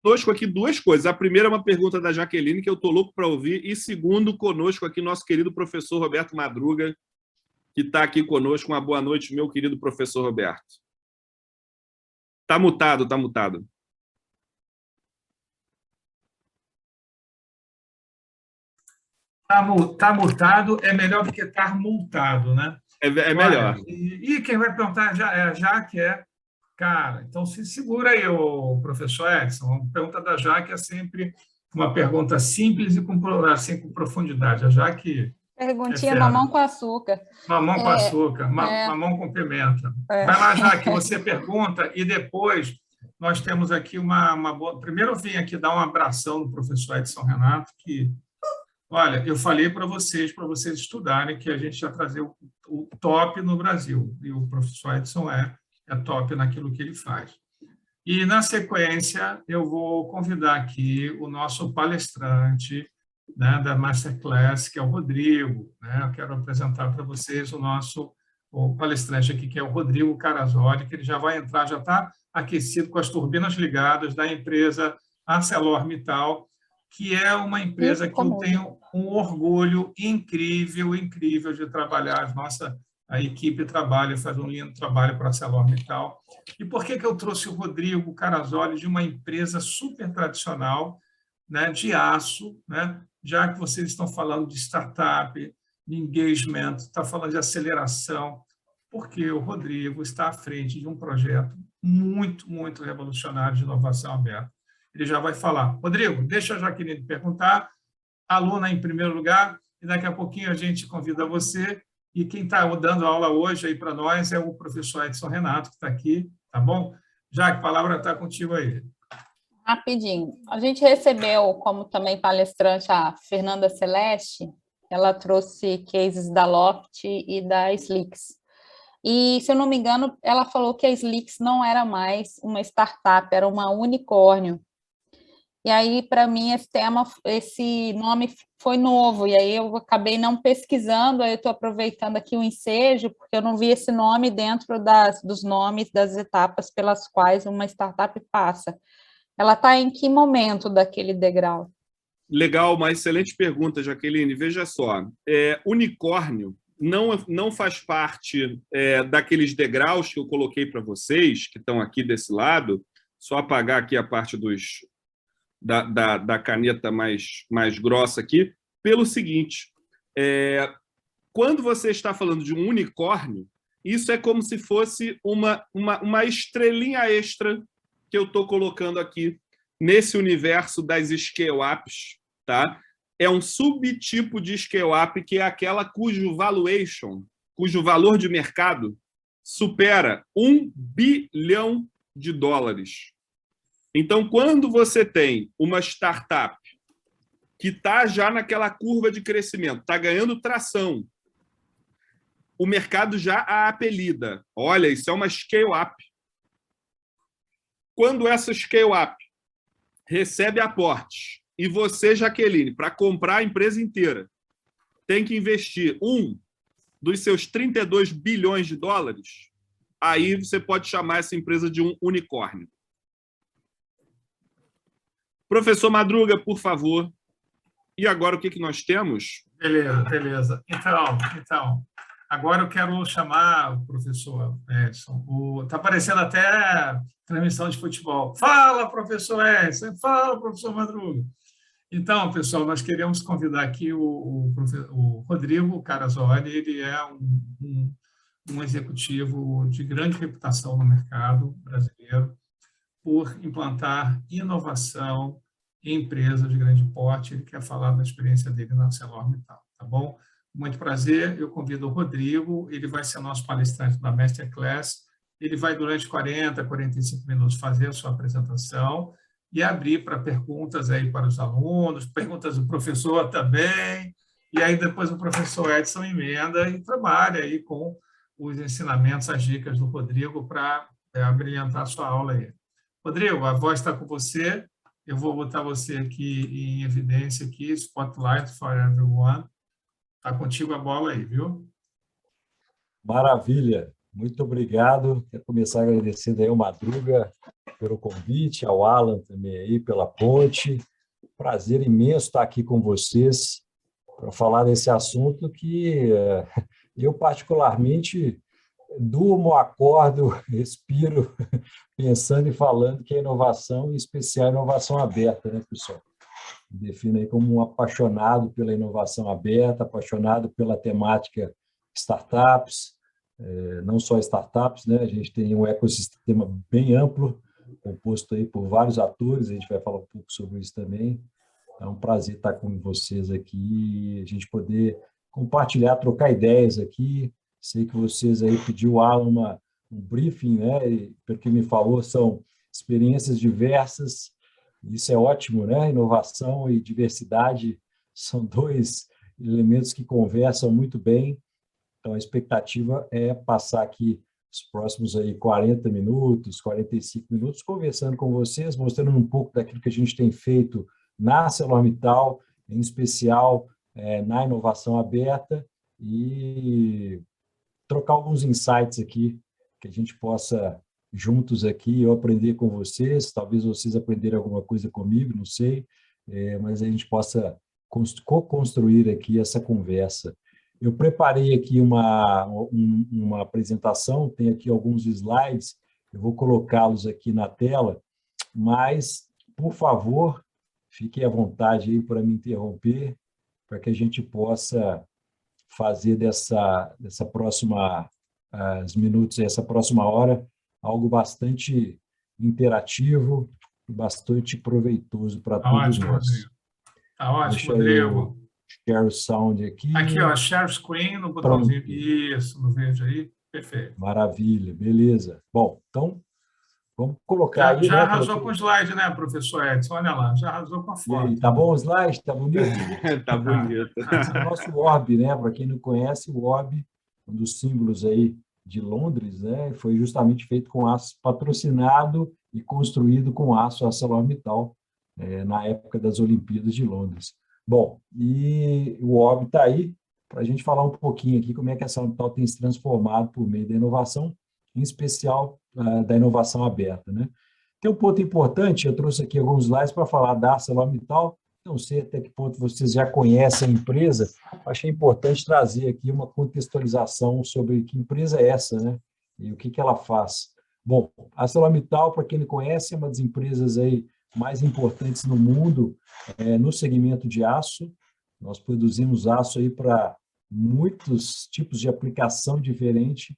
conosco aqui duas coisas. A primeira é uma pergunta da Jaqueline, que eu estou louco para ouvir, e segundo, conosco aqui nosso querido professor Roberto Madruga, que está aqui conosco. Uma boa noite, meu querido professor Roberto. Está mutado, está mutado. Está mutado é melhor do que estar multado, né? É melhor. Olha, e quem vai perguntar já é a Jaque, é. Cara, então se segura aí, o professor Edson. A pergunta da Jaque é sempre uma pergunta simples e assim, com profundidade. A Jaque Perguntinha mamão com açúcar. Mamão com açúcar, mamão com pimenta. Vai lá, Jaque, você pergunta e depois nós temos aqui uma boa... Primeiro eu vim aqui dar um abração no professor Edson Renato, que, olha, eu falei para vocês estudarem, que a gente ia trazer o top no Brasil, e o professor Edson é top naquilo que ele faz. E, na sequência, eu vou convidar aqui o nosso palestrante, né, da Masterclass, que é o Rodrigo. Né? Eu quero apresentar para vocês o palestrante aqui, que é o Rodrigo Carasoli, que ele já vai entrar, já está aquecido com as turbinas ligadas da empresa ArcelorMittal, que é uma empresa que eu tenho um orgulho incrível de trabalhar. A equipe trabalha, faz um lindo trabalho para a ArcelorMittal. E por que eu trouxe o Rodrigo Carasoli de uma empresa super tradicional, né, de aço, né, já que vocês estão falando de startup, de engagement, está falando de aceleração, porque o Rodrigo está à frente de um projeto muito, muito revolucionário de inovação aberta. Ele já vai falar. Rodrigo, deixa a Jaqueline perguntar, aluna em primeiro lugar, e daqui a pouquinho a gente convida você. E quem está dando aula hoje aí para nós é o professor Edson Renato, que está aqui, tá bom? Jaque, a palavra está contigo aí. Rapidinho. A gente recebeu como também palestrante a Fernanda Celeste, ela trouxe cases da Loft e da Slicks. E, se eu não me engano, ela falou que a Slicks não era mais uma startup, era uma unicórnio. E aí, para mim, esse nome foi novo, e aí eu acabei não pesquisando, aí eu estou aproveitando aqui o ensejo, porque eu não vi esse nome dentro dos nomes das etapas pelas quais uma startup passa. Ela está em que momento daquele degrau? Legal, uma excelente pergunta, Jaqueline. Veja só, unicórnio não faz parte daqueles degraus que eu coloquei para vocês, que estão aqui desse lado, só apagar aqui a parte da caneta mais grossa aqui, pelo seguinte, quando você está falando de um unicórnio, isso é como se fosse uma estrelinha extra que eu estou colocando aqui nesse universo das scale-ups, tá? É um subtipo de scale-up que é aquela cujo valuation, cujo valor de mercado supera $1 bilhão. Então, quando você tem uma startup que está já naquela curva de crescimento, está ganhando tração, o mercado já a apelida. Olha, isso é uma scale-up. Quando essa scale-up recebe aportes e você, Jaqueline, para comprar a empresa inteira, tem que investir dos seus $32 bilhões, aí você pode chamar essa empresa de um unicórnio. Professor Madruga, por favor. E agora o que nós temos? Beleza. Então, agora eu quero chamar o professor Edson. Está aparecendo até transmissão de futebol. Fala, professor Edson. Fala, professor Madruga. Então, pessoal, nós queremos convidar aqui o Rodrigo Carasoli. Ele é um executivo de grande reputação no mercado brasileiro por implantar inovação em empresas de grande porte. Ele quer falar da experiência dele na ArcelorMittal, tá bom? Muito prazer, eu convido o Rodrigo, ele vai ser nosso palestrante da Masterclass, ele vai durante 40, 45 minutos fazer a sua apresentação e abrir para perguntas aí para os alunos, perguntas do professor também, e aí depois o professor Edson emenda e trabalha aí com os ensinamentos, as dicas do Rodrigo para brilhantar a sua aula aí. Rodrigo, a voz está com você. Eu vou botar você aqui em evidência, aqui, Spotlight for Everyone. Está contigo a bola aí, viu? Maravilha. Muito obrigado. Quero começar agradecendo aí o Madruga pelo convite, ao Alan também aí pela ponte. Prazer imenso estar aqui com vocês para falar desse assunto que eu particularmente durmo, acordo, respiro pensando e falando que é inovação, em especial inovação aberta, né, pessoal? Me defino aí como um apaixonado pela inovação aberta, apaixonado pela temática startups, não só startups, né? A gente tem um ecossistema bem amplo, composto aí por vários atores, a gente vai falar um pouco sobre isso também. É um prazer estar com vocês aqui e a gente poder compartilhar, trocar ideias aqui. Sei que vocês aí pediu o Alan um briefing, né? E, pelo que me falou, são experiências diversas. Isso é ótimo, né? Inovação e diversidade são dois elementos que conversam muito bem. Então, a expectativa é passar aqui os próximos aí 40 minutos, 45 minutos, conversando com vocês, mostrando um pouco daquilo que a gente tem feito na ArcelorMittal, em especial na inovação aberta, e trocar alguns insights aqui, que a gente possa, juntos aqui, eu aprender com vocês, talvez vocês aprenderem alguma coisa comigo, não sei, mas a gente possa co-construir aqui essa conversa. Eu preparei aqui uma apresentação, tem aqui alguns slides, eu vou colocá-los aqui na tela, mas, por favor, fiquem à vontade aí para me interromper, para que a gente possa fazer dessa próxima minutos, essa próxima hora, algo bastante interativo e bastante proveitoso para todos nós. Está ótimo, Rodrigo. Share o sound aqui. Aqui, ó, share screen no botãozinho. Isso, no verde aí. Perfeito. Maravilha, beleza. Bom, então, vamos colocar aí. Já arrasou com o slide, né, professor Edson? Olha lá, já arrasou com a foto. Aí, tá bom o slide? Está bonito? Está bonito. Esse é o nosso orbe, né? Para quem não conhece, o orbe, um dos símbolos aí de Londres, né? Foi justamente feito com aço, patrocinado e construído com aço ArcelorMittal, na época das Olimpíadas de Londres. Bom, e o orbe está aí para a gente falar um pouquinho aqui como é que a ArcelorMittal tem se transformado por meio da inovação, em especial da inovação aberta, né? Tem um ponto importante, eu trouxe aqui alguns slides para falar da ArcelorMittal, não sei até que ponto vocês já conhecem a empresa, achei importante trazer aqui uma contextualização sobre que empresa é essa, né? E o que ela faz. Bom, a ArcelorMittal, para quem não conhece, é uma das empresas aí mais importantes no mundo no segmento de aço. Nós produzimos aço aí para muitos tipos de aplicação diferente.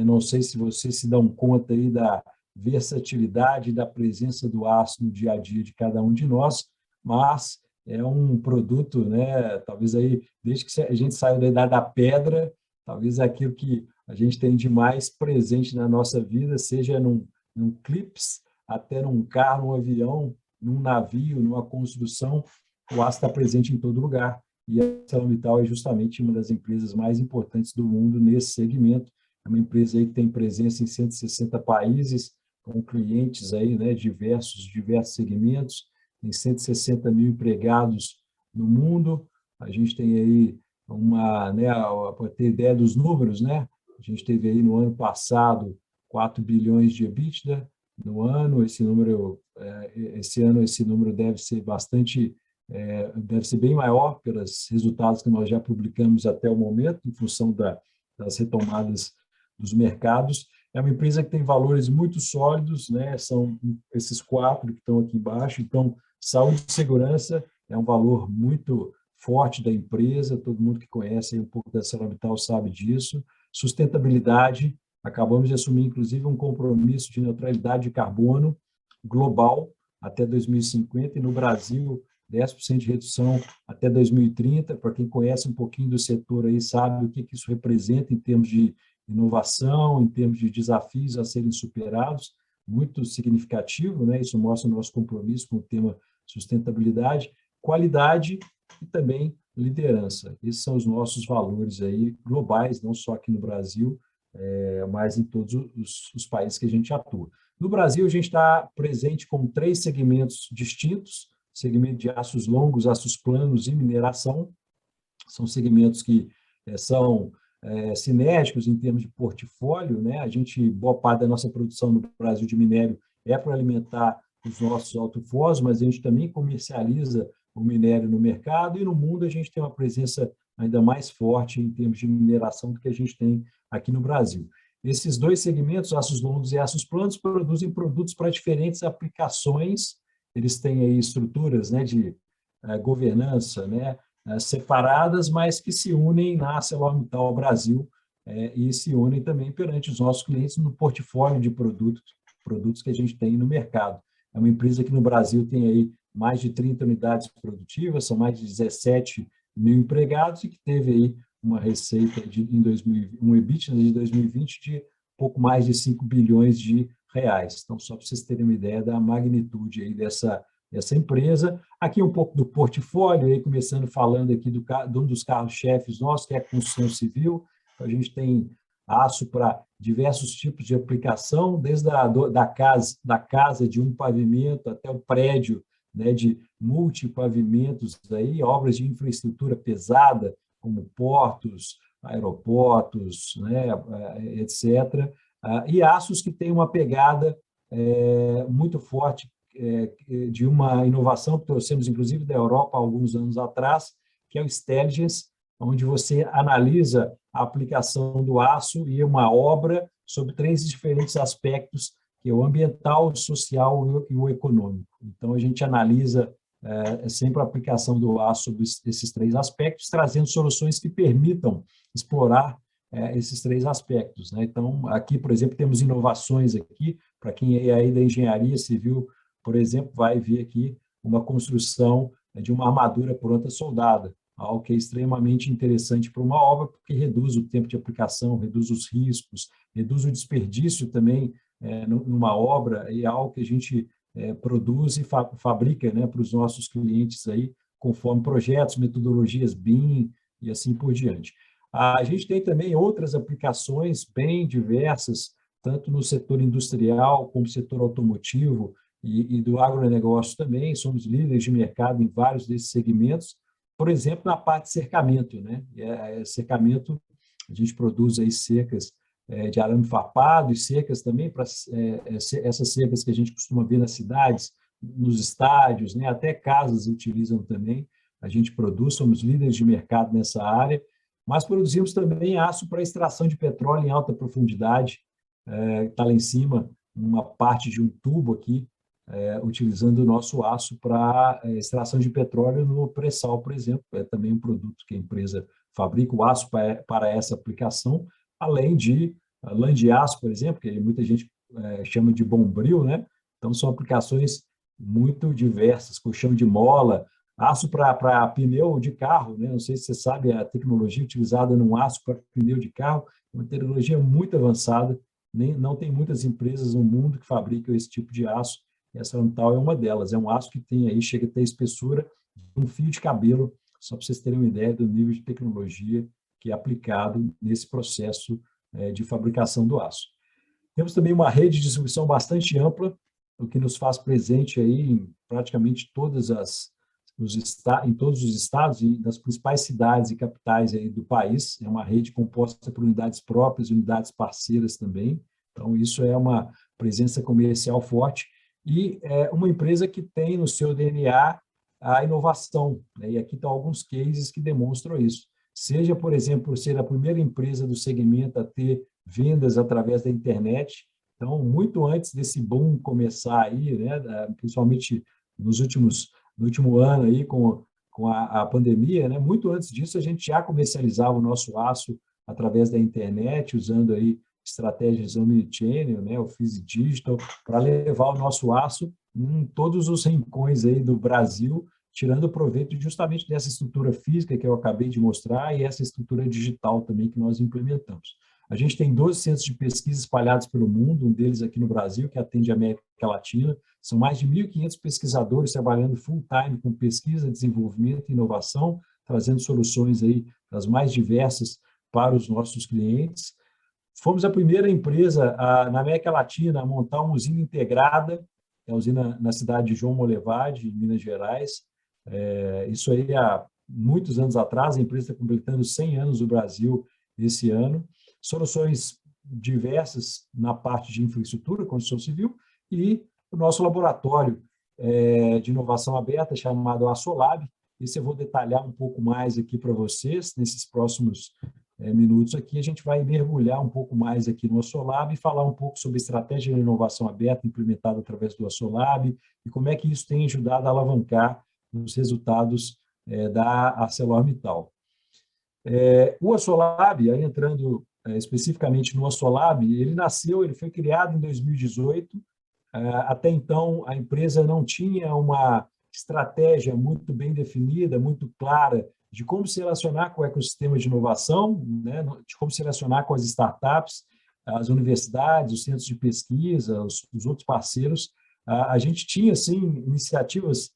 Não sei se vocês se dão conta aí da versatilidade da presença do aço no dia a dia de cada um de nós, mas é um produto, né, talvez aí, desde que a gente saiu da idade da pedra, talvez aquilo que a gente tem de mais presente na nossa vida, seja num clips, até num carro, num avião, num navio, numa construção, o aço está presente em todo lugar. E a ArcelorMittal é justamente uma das empresas mais importantes do mundo nesse segmento. É uma empresa aí que tem presença em 160 países, com clientes aí, né, diversos segmentos, tem 160 mil empregados no mundo. A gente tem aí para ter ideia dos números, né? A gente teve aí no ano passado 4 bilhões de EBITDA no ano. Esse ano esse número deve ser deve ser bem maior pelos resultados que nós já publicamos até o momento, em função das retomadas dos mercados. É uma empresa que tem valores muito sólidos, né? São esses 4 que estão aqui embaixo. Então, saúde e segurança é um valor muito forte da empresa, todo mundo que conhece um pouco da ArcelorMittal sabe disso. Sustentabilidade, acabamos de assumir, inclusive, um compromisso de neutralidade de carbono global até 2050, e no Brasil, 10% de redução até 2030. Para quem conhece um pouquinho do setor aí, sabe o que isso representa em termos de inovação, em termos de desafios a serem superados, muito significativo, né? Isso mostra o nosso compromisso com o tema sustentabilidade, qualidade e também liderança. Esses são os nossos valores aí globais, não só aqui no Brasil, mas em todos os países que a gente atua. No Brasil, a gente está presente com 3 segmentos distintos: segmento de aços longos, aços planos e mineração. São segmentos que são sinérgicos em termos de portfólio, né? A gente, boa parte da nossa produção no Brasil de minério é para alimentar os nossos alto-foz, mas a gente também comercializa o minério no mercado, e no mundo a gente tem uma presença ainda mais forte em termos de mineração do que a gente tem aqui no Brasil. Esses dois segmentos, aços longos e aços planos, produzem produtos para diferentes aplicações. Eles têm aí estruturas, né, de governança, né, separadas, mas que se unem na ArcelorMittal Brasil e se unem também perante os nossos clientes no portfólio de produtos que a gente tem no mercado. É uma empresa que no Brasil tem aí mais de 30 unidades produtivas, são mais de 17 mil empregados e que teve aí uma receita um EBITDA de 2020 de pouco mais de 5 bilhões de reais. Então, só para vocês terem uma ideia da magnitude aí dessa empresa. Aqui um pouco do portfólio, aí começando falando aqui de um dos carros-chefes nossos, que é a construção civil. Então, a gente tem aço para diversos tipos de aplicação, desde da casa de um pavimento até o prédio, né, de multipavimentos, aí, obras de infraestrutura pesada, como portos, aeroportos, né, etc. E aços que têm uma pegada muito forte de uma inovação que trouxemos, inclusive, da Europa há alguns anos atrás, que é o Stelligence, onde você analisa a aplicação do aço e uma obra sobre 3 diferentes aspectos, que é o ambiental, o social e o econômico. Então, a gente analisa sempre a aplicação do aço sobre esses 3 aspectos, trazendo soluções que permitam explorar esses 3 aspectos, né? Então, aqui, por exemplo, temos inovações aqui, para quem é aí da engenharia civil, por exemplo, vai ver aqui uma construção de uma armadura pronta soldada, algo que é extremamente interessante para uma obra, porque reduz o tempo de aplicação, reduz os riscos, reduz o desperdício também numa obra, e é algo que a gente produz e fabrica, né, para os nossos clientes aí, conforme projetos, metodologias BIM e assim por diante. A gente tem também outras aplicações bem diversas, tanto no setor industrial como no setor automotivo e do agronegócio também. Somos líderes de mercado em vários desses segmentos. Por exemplo, na parte de cercamento, né? Cercamento, a gente produz aí cercas de arame farpado e cercas também para essas cercas que a gente costuma ver nas cidades, nos estádios, né? Até casas utilizam também. A gente produz, somos líderes de mercado nessa área, mas produzimos também aço para extração de petróleo em alta profundidade. Está lá em cima uma parte de um tubo aqui, utilizando o nosso aço para extração de petróleo no pré-sal, por exemplo. É também um produto que a empresa fabrica, o aço para essa aplicação, além de lã de aço, por exemplo, que muita gente chama de bombril, né? Então, são aplicações muito diversas, colchão de mola, aço para pneu de carro, né? Não sei se você sabe, a tecnologia utilizada no aço para pneu de carro é uma tecnologia muito avançada, não tem muitas empresas no mundo que fabricam esse tipo de aço, e a ArcelorMittal é uma delas. É um aço que tem aí, chega a ter a espessura de um fio de cabelo, só para vocês terem uma ideia do nível de tecnologia que é aplicado nesse processo de fabricação do aço. Temos também uma rede de distribuição bastante ampla, o que nos faz presente aí em praticamente em todos os estados e nas principais cidades e capitais aí do país. É uma rede composta por unidades próprias, unidades parceiras também. Então, isso é uma presença comercial forte e é uma empresa que tem no seu DNA a inovação, né? E aqui estão alguns cases que demonstram isso. Seja, por exemplo, por ser a primeira empresa do segmento a ter vendas através da internet. Então, muito antes desse boom começar aí, né, principalmente no último ano aí com a pandemia, né, muito antes disso a gente já comercializava o nosso aço através da internet, usando aí estratégias omnichannel, né, o Fizz Digital, para levar o nosso aço em todos os rincões aí do Brasil, tirando proveito justamente dessa estrutura física que eu acabei de mostrar e essa estrutura digital também que nós implementamos. A gente tem 12 centros de pesquisa espalhados pelo mundo, um deles aqui no Brasil, que atende a América Latina. São mais de 1.500 pesquisadores trabalhando full-time com pesquisa, desenvolvimento e inovação, trazendo soluções aí das mais diversas para os nossos clientes. Fomos a primeira empresa na América Latina a montar uma usina integrada, a usina na cidade de João Molevade, em Minas Gerais. Isso aí há muitos anos atrás, a empresa está completando 100 anos no Brasil esse ano. Soluções diversas na parte de infraestrutura, construção civil, e o nosso laboratório de inovação aberta, chamado Assolab. Esse eu vou detalhar um pouco mais aqui para vocês, nesses próximos minutos aqui. A gente vai mergulhar um pouco mais aqui no Assolab e falar um pouco sobre a estratégia de inovação aberta implementada através do Assolab e como é que isso tem ajudado a alavancar os resultados da ArcelorMittal. O Assolab, aí entrando especificamente no Assolab, ele foi criado em 2018. Até então, a empresa não tinha uma estratégia muito bem definida, muito clara, de como se relacionar com o ecossistema de inovação, né, de como se relacionar com as startups, as universidades, os centros de pesquisa, os outros parceiros. A gente tinha, sim, iniciativas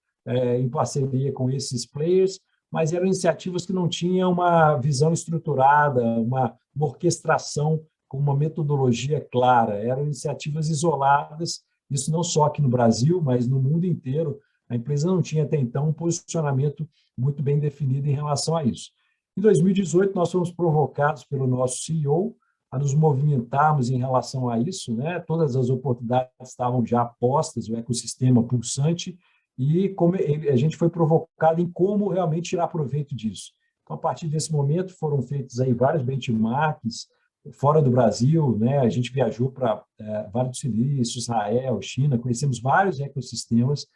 em parceria com esses players, mas eram iniciativas que não tinham uma visão estruturada, uma orquestração com uma metodologia clara. Eram iniciativas isoladas, isso não só aqui no Brasil, mas no mundo inteiro. A empresa não tinha até então um posicionamento muito bem definido em relação a isso. Em 2018, nós fomos provocados pelo nosso CEO a nos movimentarmos em relação a isso, né? Todas as oportunidades estavam já postas, o ecossistema pulsante, e como a gente foi provocado em como realmente tirar proveito disso. Então, a partir desse momento, foram feitos aí vários benchmarks fora do Brasil, né? A gente viajou para Vale do Silício, Israel, China, conhecemos vários ecossistemas,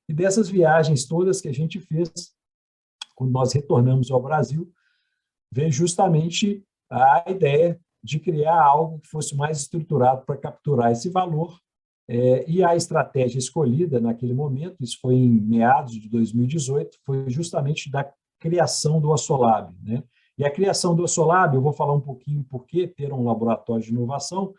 e dessas viagens todas que a gente fez, quando nós retornamos ao Brasil, veio justamente a ideia de criar algo que fosse mais estruturado para capturar esse valor. E a estratégia escolhida naquele momento, isso foi em meados de 2018, foi justamente da criação do Assolab, né? E a criação do Assolab, eu vou falar um pouquinho por que ter um laboratório de inovação,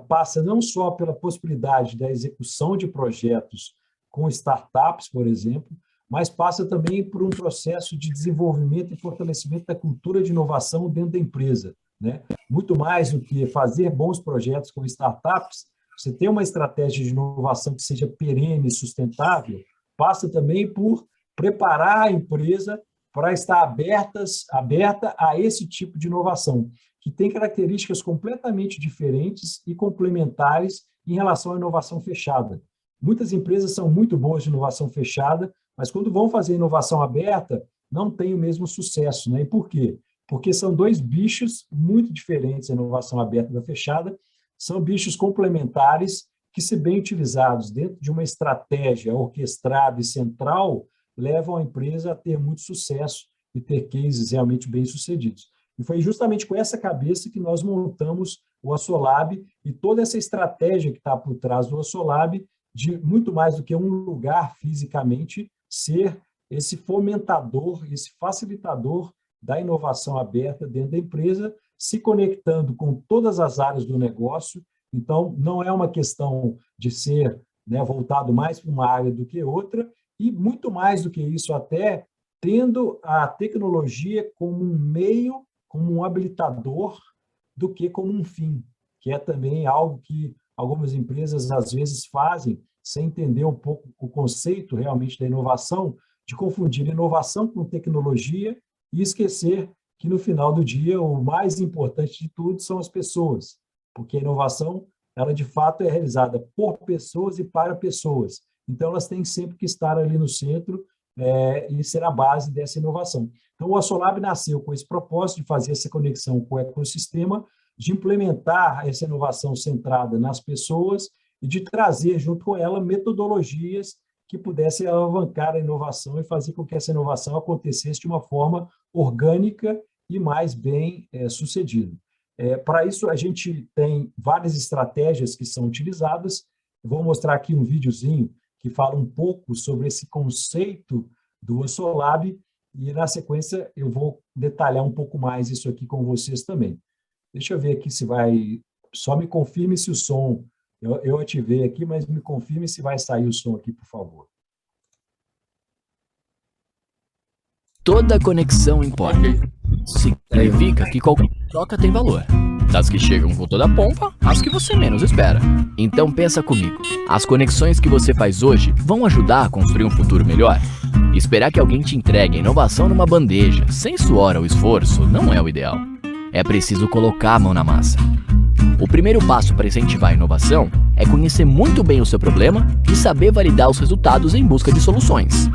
passa não só pela possibilidade da execução de projetos com startups, por exemplo, mas passa também por um processo de desenvolvimento e fortalecimento da cultura de inovação dentro da empresa, né? Muito mais do que fazer bons projetos com startups, você ter uma estratégia de inovação que seja perene e sustentável, passa também por preparar a empresa para estar aberta a esse tipo de inovação, que tem características completamente diferentes e complementares em relação à inovação fechada. Muitas empresas são muito boas de inovação fechada, mas quando vão fazer inovação aberta, não tem o mesmo sucesso, né? E por quê? Porque são dois bichos muito diferentes, a inovação aberta e da fechada. São bichos complementares que, se bem utilizados dentro de uma estratégia orquestrada e central, levam a empresa a ter muito sucesso e ter cases realmente bem-sucedidos. E foi justamente com essa cabeça que nós montamos o Assolab e toda essa estratégia que está por trás do Assolab, de muito mais do que um lugar fisicamente, ser esse fomentador, esse facilitador da inovação aberta dentro da empresa, se conectando com todas as áreas do negócio. Então, não é uma questão de ser, né, voltado mais para uma área do que outra, e muito mais do que isso até, tendo a tecnologia como um meio, como um habilitador, do que como um fim, que é também algo que algumas empresas às vezes fazem, sem entender um pouco o conceito realmente da inovação, de confundir inovação com tecnologia e esquecer que, no final do dia, o mais importante de tudo são as pessoas, porque a inovação, ela de fato é realizada por pessoas e para pessoas. Então, elas têm sempre que estar ali no centro e ser a base dessa inovação. Então, o Assolab nasceu com esse propósito de fazer essa conexão com o ecossistema, de implementar essa inovação centrada nas pessoas e de trazer, junto com ela, metodologias que pudessem alavancar a inovação e fazer com que essa inovação acontecesse de uma forma orgânica e mais bem sucedida. Para isso, a gente tem várias estratégias que são utilizadas. Vou mostrar aqui um videozinho que fala um pouco sobre esse conceito do Assolab e, na sequência, eu vou detalhar um pouco mais isso aqui com vocês também. Deixa eu ver aqui se vai... Só me confirme se o som... Eu ativei aqui, mas me confirme se vai sair o som aqui, por favor. Toda conexão importa. Significa que qualquer troca tem valor. Das que chegam com toda a pompa, às que você menos espera. Então pensa comigo. As conexões que você faz hoje vão ajudar a construir um futuro melhor? Esperar que alguém te entregue a inovação numa bandeja, sem suor ou esforço, não é o ideal. É preciso colocar a mão na massa. O primeiro passo para incentivar a inovação é conhecer muito bem o seu problema e saber validar os resultados em busca de soluções.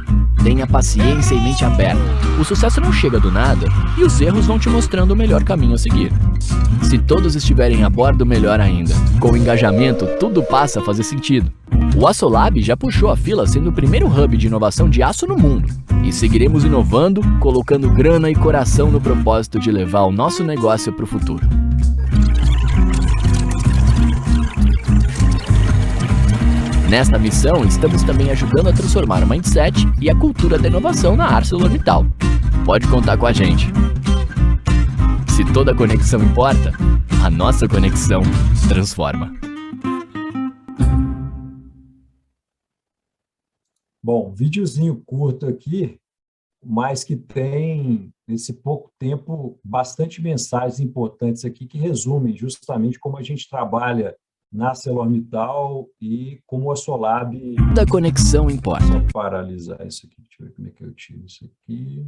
Tenha paciência e mente aberta. O sucesso não chega do nada e os erros vão te mostrando o melhor caminho a seguir. Se todos estiverem a bordo, melhor ainda. Com engajamento, tudo passa a fazer sentido. O Açolab já puxou a fila sendo o primeiro hub de inovação de aço no mundo. E seguiremos inovando, colocando grana e coração no propósito de levar o nosso negócio para o futuro. Nesta missão, estamos também ajudando a transformar o mindset e a cultura da inovação na ArcelorMittal. Pode contar com a gente. Se toda conexão importa, a nossa conexão transforma. Bom, videozinho curto aqui, mas que tem, nesse pouco tempo, bastante mensagens importantes aqui que resumem justamente como a gente trabalha na ArcelorMittal e como a Açolab... Da conexão importa. Vou paralisar isso aqui, deixa eu ver como é que eu tiro isso aqui.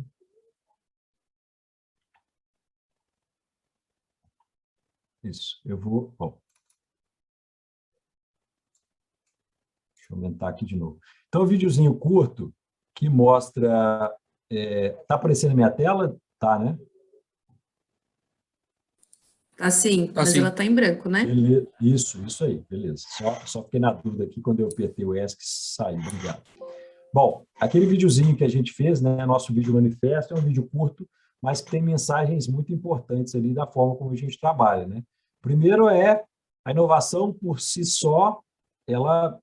Isso, eu vou... Bom. Deixa eu aumentar aqui de novo. Então, um videozinho curto que mostra... Tá aparecendo a minha tela? Tá, né? Tá sim, Tá mas sim. ela tá em branco, né? Beleza. Isso aí, beleza. Só fiquei na dúvida aqui quando eu apertei o ESC, saiu, obrigado. Bom, aquele videozinho que a gente fez, né, nosso vídeo manifesto, é um vídeo curto, mas que tem mensagens muito importantes ali da forma como a gente trabalha, né? Primeiro a inovação por si só,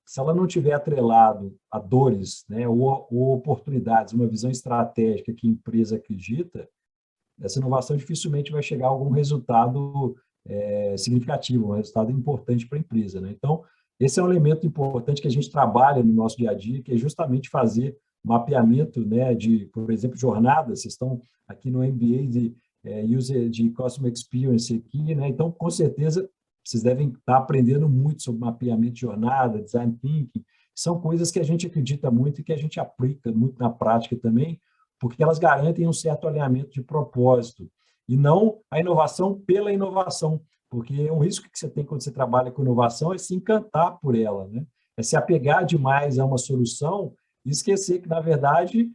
se ela não tiver atrelado a dores, né, ou oportunidades, uma visão estratégica que a empresa acredita, essa inovação dificilmente vai chegar a algum resultado significativo, um resultado importante para a empresa, né? Então, esse é um elemento importante que a gente trabalha no nosso dia a dia, que é justamente fazer mapeamento, né, de, por exemplo, jornadas. Vocês estão aqui no MBA de Customer Experience aqui, né? Então, com certeza, vocês devem estar aprendendo muito sobre mapeamento de jornada, design thinking. São coisas que a gente acredita muito e que a gente aplica muito na prática também, porque elas garantem um certo alinhamento de propósito, e não a inovação pela inovação, porque um risco que você tem quando você trabalha com inovação é se encantar por ela, né? É se apegar demais a uma solução e esquecer que, na verdade,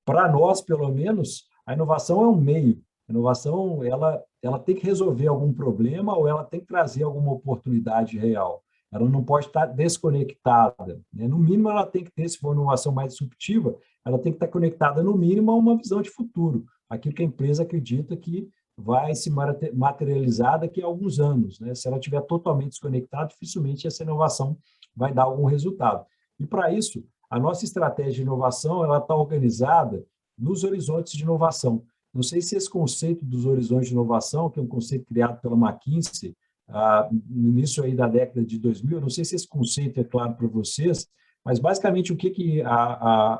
para nós, pelo menos, a inovação é um meio. A inovação, ela tem que resolver algum problema ou ela tem que trazer alguma oportunidade real. Ela não pode estar desconectada, né? No mínimo, ela tem que ter, se for uma inovação mais disruptiva, ela tem que estar conectada, no mínimo, a uma visão de futuro, aquilo que a empresa acredita que vai se materializar daqui a alguns anos, né? Se ela estiver totalmente desconectada, dificilmente essa inovação vai dar algum resultado. E, para isso, a nossa estratégia de inovação está organizada nos horizontes de inovação. Não sei se esse conceito dos horizontes de inovação, que é um conceito criado pela McKinsey, no início aí da década de 2000, não sei se esse conceito é claro para vocês, mas basicamente o que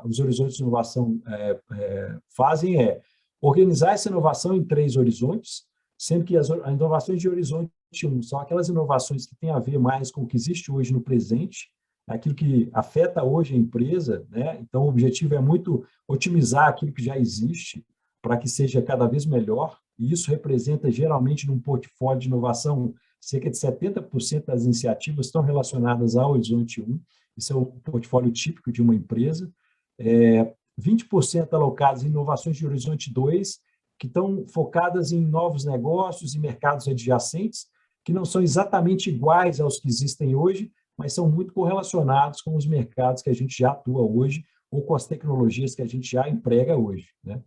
os horizontes de inovação fazem é organizar essa inovação em 3 horizontes, sendo que as inovações de horizonte 1 são aquelas inovações que têm a ver mais com o que existe hoje no presente, aquilo que afeta hoje a empresa, né? Então, o objetivo é muito otimizar aquilo que já existe para que seja cada vez melhor, e isso representa, geralmente, num portfólio de inovação, cerca de 70% das iniciativas estão relacionadas ao Horizonte 1, isso é o portfólio típico de uma empresa, 20% alocados em inovações de Horizonte 2, que estão focadas em novos negócios e mercados adjacentes, que não são exatamente iguais aos que existem hoje, mas são muito correlacionados com os mercados que a gente já atua hoje ou com as tecnologias que a gente já emprega hoje, né?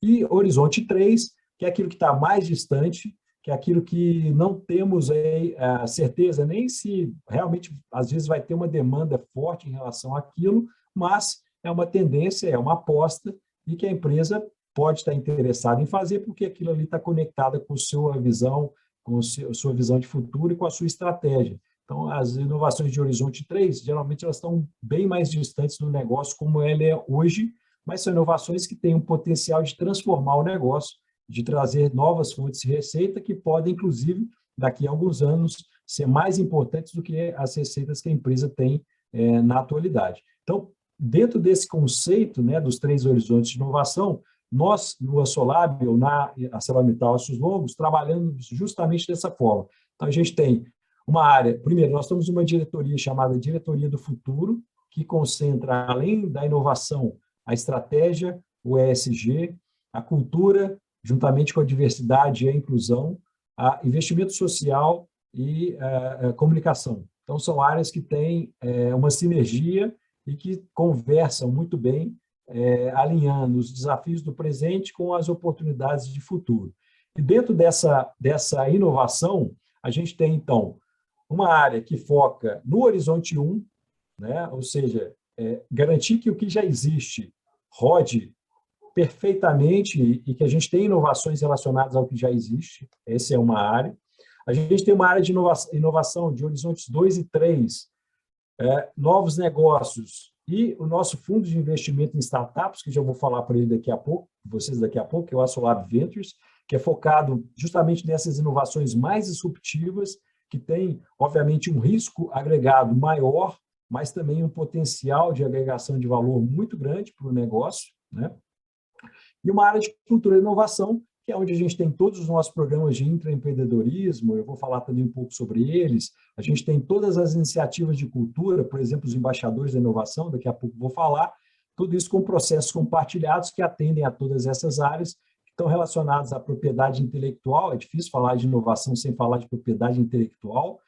E Horizonte 3, que é aquilo que está mais distante, que é aquilo que não temos a certeza nem se realmente, às vezes, vai ter uma demanda forte em relação àquilo, mas é uma tendência, é uma aposta, e que a empresa pode estar interessada em fazer, porque aquilo ali está conectado com a sua visão, com a sua visão de futuro e com a sua estratégia. Então, as inovações de Horizonte 3, geralmente, elas estão bem mais distantes do negócio como ela é hoje, mas são inovações que têm um potencial de transformar o negócio, de trazer novas fontes de receita que podem, inclusive, daqui a alguns anos, ser mais importantes do que as receitas que a empresa tem na atualidade. Então, dentro desse conceito, né, dos 3 horizontes de inovação, nós, no Açolab, ou na ArcelorMittal Aços Longos, trabalhamos justamente dessa forma. Então, a gente tem uma área, primeiro, nós temos uma diretoria chamada Diretoria do Futuro, que concentra, além da inovação, a estratégia, o ESG, a cultura, juntamente com a diversidade e a inclusão, a investimento social e a comunicação. Então, são áreas que têm uma sinergia e que conversam muito bem, alinhando os desafios do presente com as oportunidades de futuro. E dentro dessa inovação, a gente tem, então, uma área que foca no Horizonte 1, né? Ou seja, garantir que o que já existe rode perfeitamente e que a gente tem inovações relacionadas ao que já existe. Essa é uma área. A gente tem uma área de inovação de horizontes 2 e 3, novos negócios e o nosso fundo de investimento em startups, que já vou falar para ele vocês daqui a pouco, que é o Assolab Ventures, que é focado justamente nessas inovações mais disruptivas, que tem, obviamente, um risco agregado maior, mas também um potencial de agregação de valor muito grande para o negócio, né? E uma área de cultura e inovação, que é onde a gente tem todos os nossos programas de intraempreendedorismo, eu vou falar também um pouco sobre eles. A gente tem todas as iniciativas de cultura, por exemplo, os embaixadores da inovação, daqui a pouco vou falar, tudo isso com processos compartilhados que atendem a todas essas áreas, que estão relacionadas à propriedade intelectual. É difícil falar de inovação sem falar de propriedade intelectual.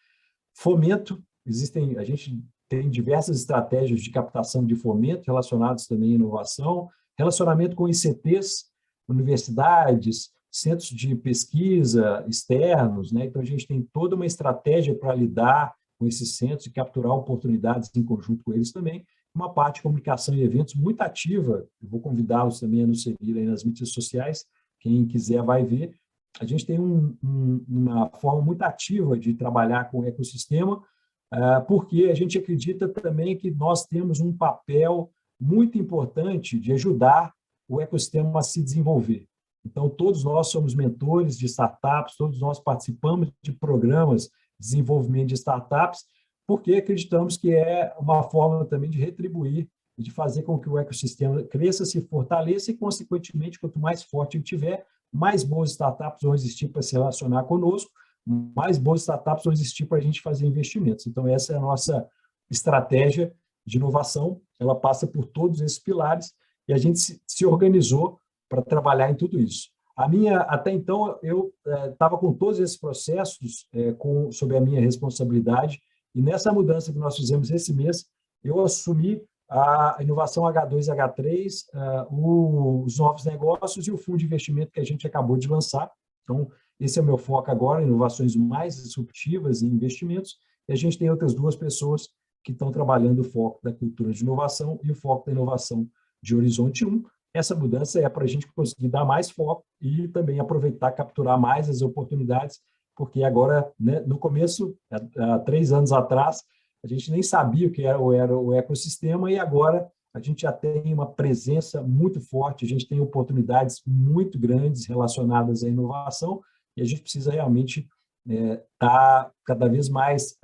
Fomento, a gente tem diversas estratégias de captação de fomento relacionadas também à inovação, relacionamento com ICTs, universidades, centros de pesquisa externos, né? Então, a gente tem toda uma estratégia para lidar com esses centros e capturar oportunidades em conjunto com eles também. Uma parte de comunicação e eventos muito ativa, eu vou convidá-los também a nos seguir aí nas mídias sociais, quem quiser vai ver. A gente tem uma forma muito ativa de trabalhar com o ecossistema, porque a gente acredita também que nós temos um papel muito importante de ajudar o ecossistema a se desenvolver. Então, todos nós somos mentores de startups, todos nós participamos de programas de desenvolvimento de startups, porque acreditamos que é uma forma também de retribuir e de fazer com que o ecossistema cresça, se fortaleça e, consequentemente, quanto mais forte ele tiver, mais boas startups vão existir para se relacionar conosco, mais boas startups vão existir para a gente fazer investimentos. Então, essa é a nossa estratégia de inovação, ela passa por todos esses pilares e a gente se organizou para trabalhar em tudo isso. Até então, eu estava com todos esses processos sob a minha responsabilidade, e nessa mudança que nós fizemos esse mês, eu assumi a inovação H2 e H3, os novos negócios e o fundo de investimento que a gente acabou de lançar. Então, esse é o meu foco agora, inovações mais disruptivas e investimentos, e a gente tem outras duas pessoas que estão trabalhando o foco da cultura de inovação e o foco da inovação de Horizonte 1. Essa mudança é para a gente conseguir dar mais foco e também aproveitar, capturar mais as oportunidades, porque agora, né, no começo, há 3 anos atrás, a gente nem sabia o que era o ecossistema e agora a gente já tem uma presença muito forte, a gente tem oportunidades muito grandes relacionadas à inovação e a gente precisa realmente estar cada vez mais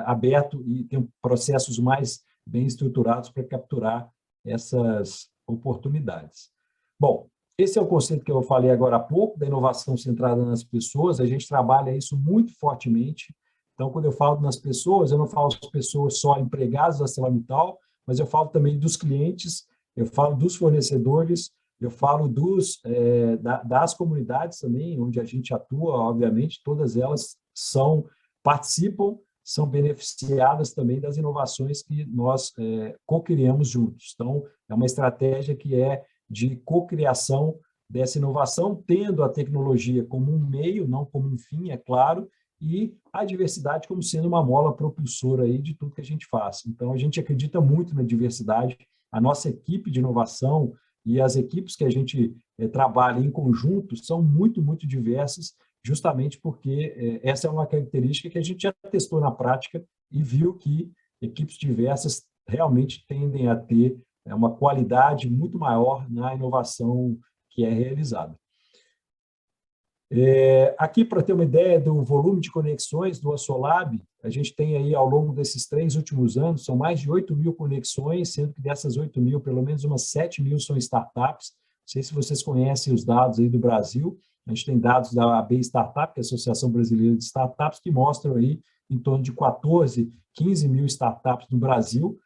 aberto e ter processos mais bem estruturados para capturar essas oportunidades. Bom, esse é o conceito que eu falei agora há pouco, da inovação centrada nas pessoas. A gente trabalha isso muito fortemente. Então, quando eu falo nas pessoas, eu não falo das pessoas só empregadas da ArcelorMittal, mas eu falo também dos clientes, eu falo dos fornecedores, eu falo das comunidades também, onde a gente atua, obviamente, todas elas participam, são beneficiadas também das inovações que nós co-criamos juntos. Então, é uma estratégia que é de co-criação dessa inovação, tendo a tecnologia como um meio, não como um fim, é claro, e a diversidade como sendo uma mola propulsora aí de tudo que a gente faz. Então, a gente acredita muito na diversidade, a nossa equipe de inovação e as equipes que a gente trabalha em conjunto são muito, muito diversas, justamente porque essa é uma característica que a gente já testou na prática e viu que equipes diversas realmente tendem a ter uma qualidade muito maior na inovação que é realizada. Aqui, para ter uma ideia do volume de conexões do Assolab, a gente tem aí, ao longo desses 3 últimos anos, são mais de 8.000 conexões, sendo que dessas 8.000, pelo menos umas 7.000 são startups. Não sei se vocês conhecem os dados aí do Brasil. A gente tem dados da AB Startup, que é a Associação Brasileira de Startups, que mostram aí em torno de 14, 15 mil startups no Brasil,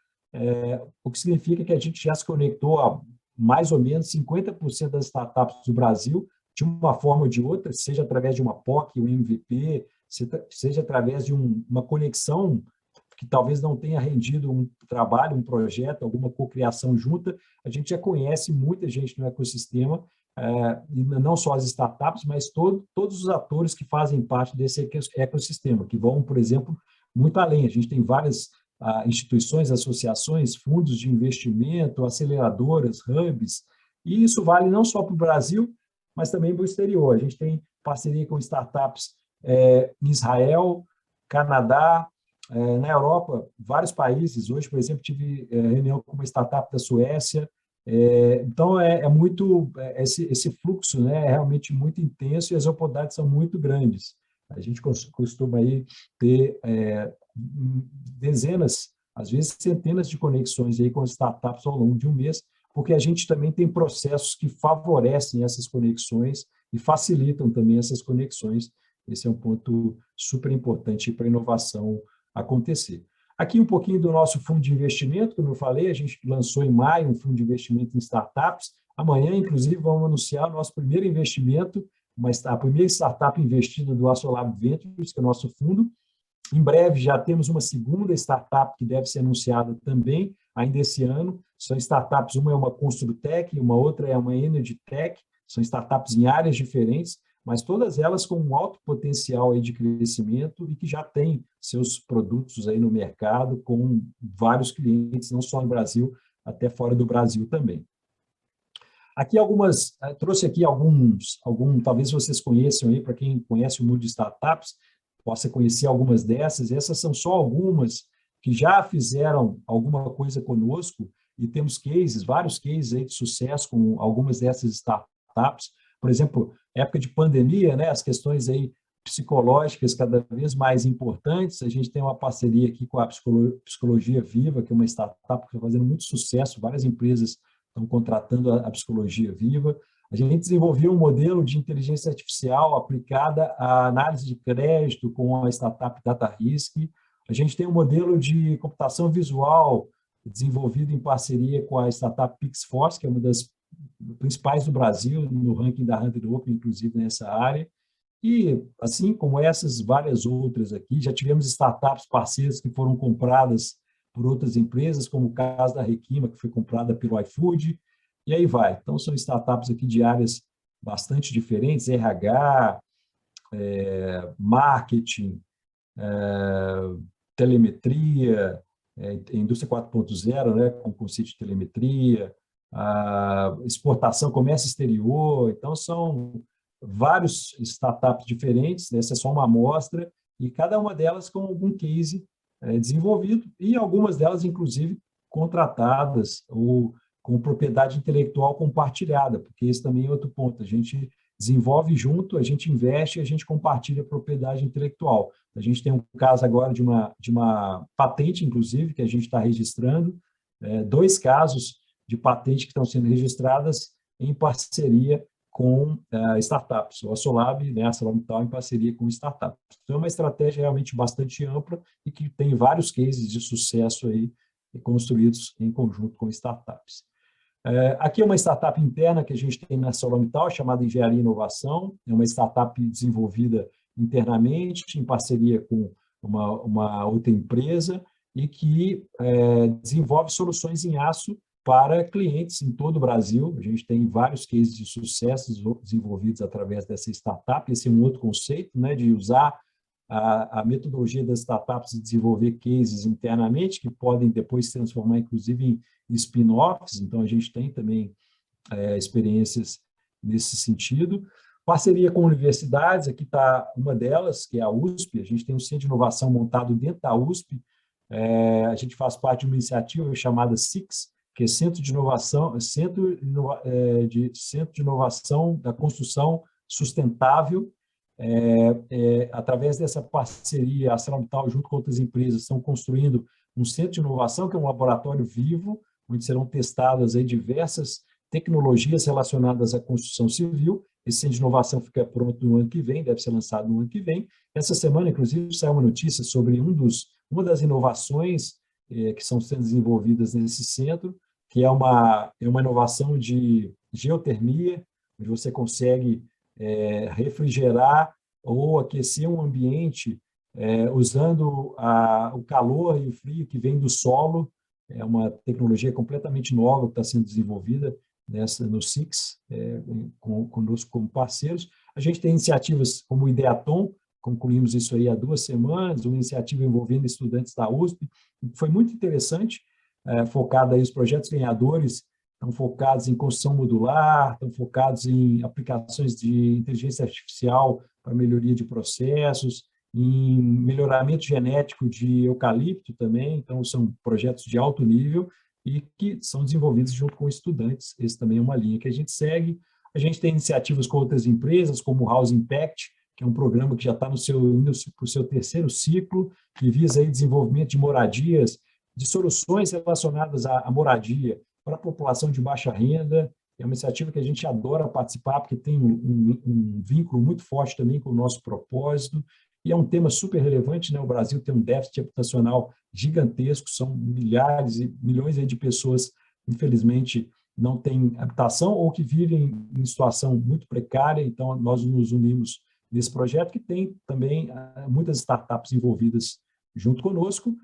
o que significa que a gente já se conectou a mais ou menos 50% das startups do Brasil, de uma forma ou de outra, seja através de uma POC, um MVP, seja através de uma conexão que talvez não tenha rendido um trabalho, um projeto, alguma cocriação junta, a gente já conhece muita gente no ecossistema, e não só as startups, mas todos os atores que fazem parte desse ecossistema, que vão, por exemplo, muito além. A gente tem várias instituições, associações, fundos de investimento, aceleradoras, hubs, e isso vale não só para o Brasil, mas também para o exterior. A gente tem parceria com startups em Israel, Canadá, na Europa, vários países. Hoje, por exemplo, tive reunião com uma startup da Suécia. Então, esse fluxo, né, é realmente muito intenso e as oportunidades são muito grandes. A gente costuma aí ter dezenas, às vezes centenas de conexões aí com startups ao longo de um mês, porque a gente também tem processos que favorecem essas conexões e facilitam também essas conexões. Esse é um ponto super importante para a inovação acontecer. Aqui um pouquinho do nosso fundo de investimento, como eu falei, a gente lançou em maio um fundo de investimento em startups. Amanhã, inclusive, vamos anunciar o nosso primeiro investimento, a primeira startup investida do Assolab Ventures, que é o nosso fundo. Em breve já temos uma segunda startup que deve ser anunciada também, ainda esse ano. São startups, uma é uma Construtech, uma outra é uma Energy Tech, são startups em áreas diferentes, mas todas elas com um alto potencial aí de crescimento e que já têm seus produtos aí no mercado com vários clientes, não só no Brasil, até fora do Brasil também. Aqui trouxe aqui talvez vocês conheçam aí, para quem conhece o mundo de startups, possa conhecer algumas dessas. Essas são só algumas que já fizeram alguma coisa conosco e temos vários cases aí de sucesso com algumas dessas startups. Por exemplo, época de pandemia, né, as questões aí psicológicas cada vez mais importantes. A gente tem uma parceria aqui com a Psicologia Viva, que é uma startup que está fazendo muito sucesso, várias empresas estão contratando a Psicologia Viva. A gente desenvolveu um modelo de inteligência artificial aplicada à análise de crédito com a startup DataRisk. A gente tem um modelo de computação visual desenvolvido em parceria com a startup PixForce, que é uma das principais do Brasil, no ranking da Hunter Open, inclusive nessa área. E, assim como essas, várias outras aqui, já tivemos startups parceiras que foram compradas por outras empresas, como o caso da Requima, que foi comprada pelo iFood, e aí vai. Então, são startups aqui de áreas bastante diferentes, RH, marketing, telemetria, indústria 4.0, né, com conceito de telemetria, exportação, comércio exterior. Então, são vários startups diferentes, essa é só uma amostra, e cada uma delas com algum case desenvolvido, e algumas delas, inclusive, contratadas ou com propriedade intelectual compartilhada, porque esse também é outro ponto. A gente desenvolve junto, a gente investe e a gente compartilha a propriedade intelectual. A gente tem um caso agora de uma patente, inclusive, que a gente está registrando, 2 casos de patente que estão sendo registradas em parceria com startups. O Assolab, né, a ArcelorMittal, em parceria com startups. Então, é uma estratégia realmente bastante ampla e que tem vários cases de sucesso aí construídos em conjunto com startups. Aqui é uma startup interna que a gente tem na ArcelorMittal, chamada Engenharia e Inovação. É uma startup desenvolvida internamente, em parceria com uma outra empresa, e que desenvolve soluções em aço para clientes em todo o Brasil. A gente tem vários cases de sucesso desenvolvidos através dessa startup. Esse é um outro conceito, né, de usar a metodologia das startups e desenvolver cases internamente, que podem depois se transformar, inclusive, em spin-offs. Então, a gente tem também experiências nesse sentido. Parceria com universidades, aqui está uma delas, que é a USP. A gente tem um centro de inovação montado dentro da USP. A gente faz parte de uma iniciativa chamada SIX, que é Centro de Inovação da Construção Sustentável. Através dessa parceria, a ArcelorMittal, junto com outras empresas, estão construindo um centro de inovação, que é um laboratório vivo, onde serão testadas aí diversas tecnologias relacionadas à construção civil, Esse centro de inovação fica pronto no ano que vem, deve ser lançado no ano que vem. Essa semana, inclusive, saiu uma notícia sobre uma das inovações que estão sendo desenvolvidas nesse centro, que é uma inovação de geotermia, onde você consegue refrigerar ou aquecer um ambiente usando o calor e o frio que vem do solo. É uma tecnologia completamente nova que está sendo desenvolvida no SIX, conosco como parceiros. A gente tem iniciativas como o Ideatom, concluímos isso aí há 2 semanas, uma iniciativa envolvendo estudantes da USP. Foi muito interessante, focada aí, os projetos ganhadores estão focados em construção modular, estão focados em aplicações de inteligência artificial para melhoria de processos, em melhoramento genético de eucalipto também. Então, são projetos de alto nível e que são desenvolvidos junto com estudantes. Esse também é uma linha que a gente segue. A gente tem iniciativas com outras empresas, como o House Impact, que é um programa que já está indo para o seu 3º ciclo, que visa aí desenvolvimento de moradias, de soluções relacionadas à moradia para a população de baixa renda. É uma iniciativa que a gente adora participar, porque tem um vínculo muito forte também com o nosso propósito, e é um tema super relevante, né? O Brasil tem um déficit habitacional gigantesco, são milhares e milhões de pessoas, infelizmente, não têm habitação ou que vivem em situação muito precária. Então, nós nos unimos nesse projeto, que tem também muitas startups envolvidas junto conosco.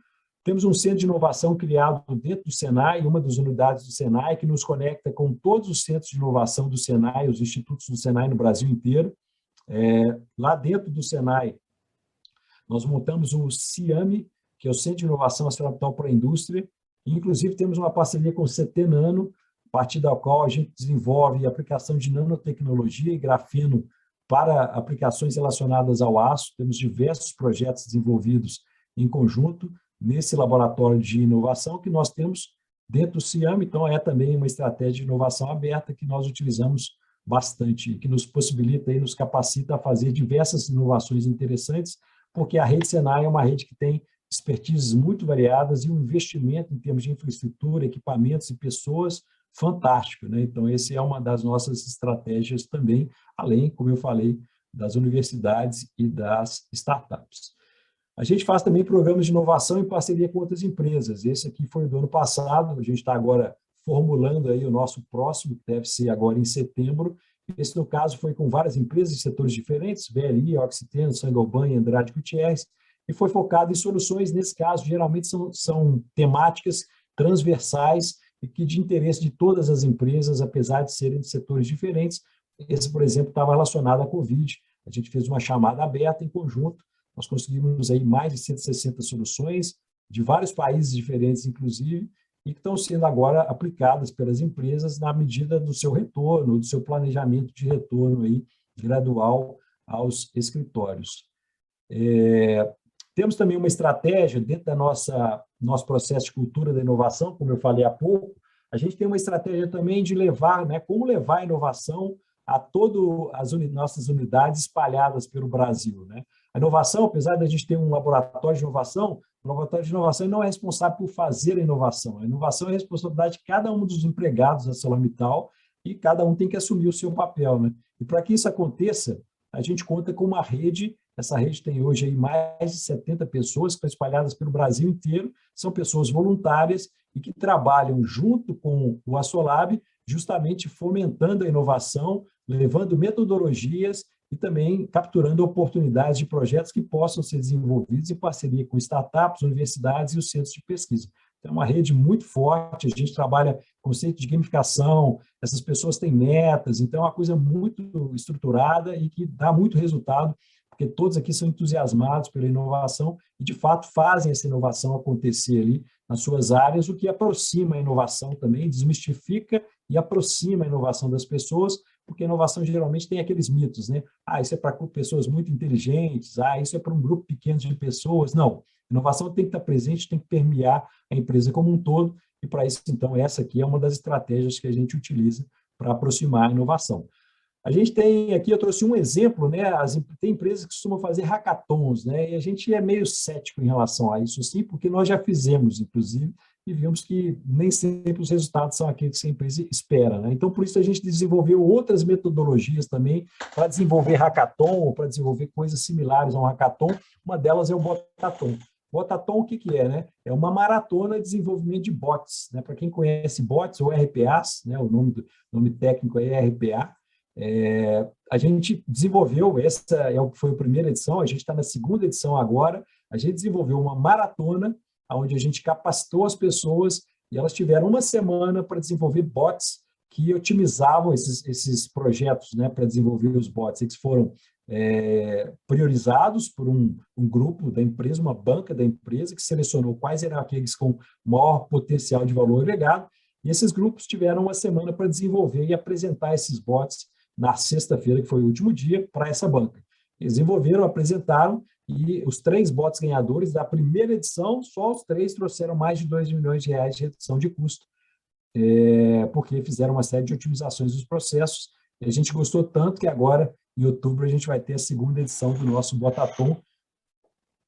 Temos um centro de inovação criado dentro do Senai, uma das unidades do Senai, que nos conecta com todos os centros de inovação do Senai, os institutos do Senai no Brasil inteiro. Lá dentro do Senai, nós montamos o CIAMI, que é o Centro de Inovação ArcelorMittal para a Indústria, e, inclusive, temos uma parceria com o CT Nano, a partir da qual a gente desenvolve a aplicação de nanotecnologia e grafeno para aplicações relacionadas ao aço. Temos diversos projetos desenvolvidos em conjunto nesse laboratório de inovação que nós temos dentro do CIAM. Então, é também uma estratégia de inovação aberta que nós utilizamos bastante, que nos possibilita e nos capacita a fazer diversas inovações interessantes, porque a rede Senai é uma rede que tem expertises muito variadas e um investimento em termos de infraestrutura, equipamentos e pessoas fantástico, né? Então, essa é uma das nossas estratégias também, além, como eu falei, das universidades e das startups. A gente faz também programas de inovação em parceria com outras empresas. Esse aqui foi do ano passado, a gente está agora formulando aí o nosso próximo, que deve ser agora em setembro. Esse, no caso, foi com várias empresas de setores diferentes, VLI, Oxiteno, Saint-Gobain e Andrade Gutierrez, e foi focado em soluções, nesse caso, geralmente são temáticas transversais e que de interesse de todas as empresas, apesar de serem de setores diferentes. Esse, por exemplo, estava relacionado à Covid. A gente fez uma chamada aberta em conjunto, nós conseguimos aí mais de 160 soluções, de vários países diferentes, inclusive, e que estão sendo agora aplicadas pelas empresas na medida do seu retorno, do seu planejamento de retorno aí, gradual aos escritórios. Temos também uma estratégia dentro da nosso processo de cultura da inovação, como eu falei há pouco. A gente tem uma estratégia também de levar, né, como levar a inovação a todas as nossas unidades espalhadas pelo Brasil, né? A inovação, apesar de a gente ter um laboratório de inovação, o laboratório de inovação não é responsável por fazer a inovação. A inovação é a responsabilidade de cada um dos empregados da ArcelorMittal e cada um tem que assumir o seu papel, né? E para que isso aconteça, a gente conta com uma rede. Essa rede tem hoje aí mais de 70 pessoas que estão espalhadas pelo Brasil inteiro, são pessoas voluntárias e que trabalham junto com o Assolab, justamente fomentando a inovação, levando metodologias e também capturando oportunidades de projetos que possam ser desenvolvidos em parceria com startups, universidades e os centros de pesquisa. Então, é uma rede muito forte, a gente trabalha conceito de gamificação, essas pessoas têm metas, então é uma coisa muito estruturada e que dá muito resultado, porque todos aqui são entusiasmados pela inovação e, de fato, fazem essa inovação acontecer ali nas suas áreas, o que aproxima a inovação também, desmistifica e aproxima a inovação das pessoas, porque a inovação geralmente tem aqueles mitos, né? Isso é para pessoas muito inteligentes, isso é para um grupo pequeno de pessoas. Não, a inovação tem que estar presente, tem que permear a empresa como um todo, e para isso, então, essa aqui é uma das estratégias que a gente utiliza para aproximar a inovação. A gente tem aqui, eu trouxe um exemplo, né? Tem empresas que costumam fazer hackathons, né? E a gente é meio cético em relação a isso, sim, porque nós já fizemos, inclusive, e vimos que nem sempre os resultados são aqueles que a empresa espera, né? Então, por isso, a gente desenvolveu outras metodologias também para desenvolver hackathon, ou para desenvolver coisas similares a um hackathon. Uma delas é o Botathon. Botathon, o que é, né? É uma maratona de desenvolvimento de bots, né? Para quem conhece bots ou RPAs, né? O nome técnico é RPA. A gente desenvolveu, essa foi a primeira edição, a gente está na segunda edição agora, a gente desenvolveu uma maratona onde a gente capacitou as pessoas e elas tiveram uma semana para desenvolver bots que otimizavam esses projetos, né, para desenvolver os bots. Eles foram priorizados por um grupo da empresa, uma banca da empresa, que selecionou quais eram aqueles com maior potencial de valor agregado, e esses grupos tiveram uma semana para desenvolver e apresentar esses bots na sexta-feira, que foi o último dia, para essa banca. Eles desenvolveram, apresentaram, e os 3 bots ganhadores da primeira edição, só os 3 trouxeram mais de R$2 milhões de redução de custo, porque fizeram uma série de otimizações dos processos. E a gente gostou tanto que agora, em outubro, a gente vai ter a segunda edição do nosso Botathon.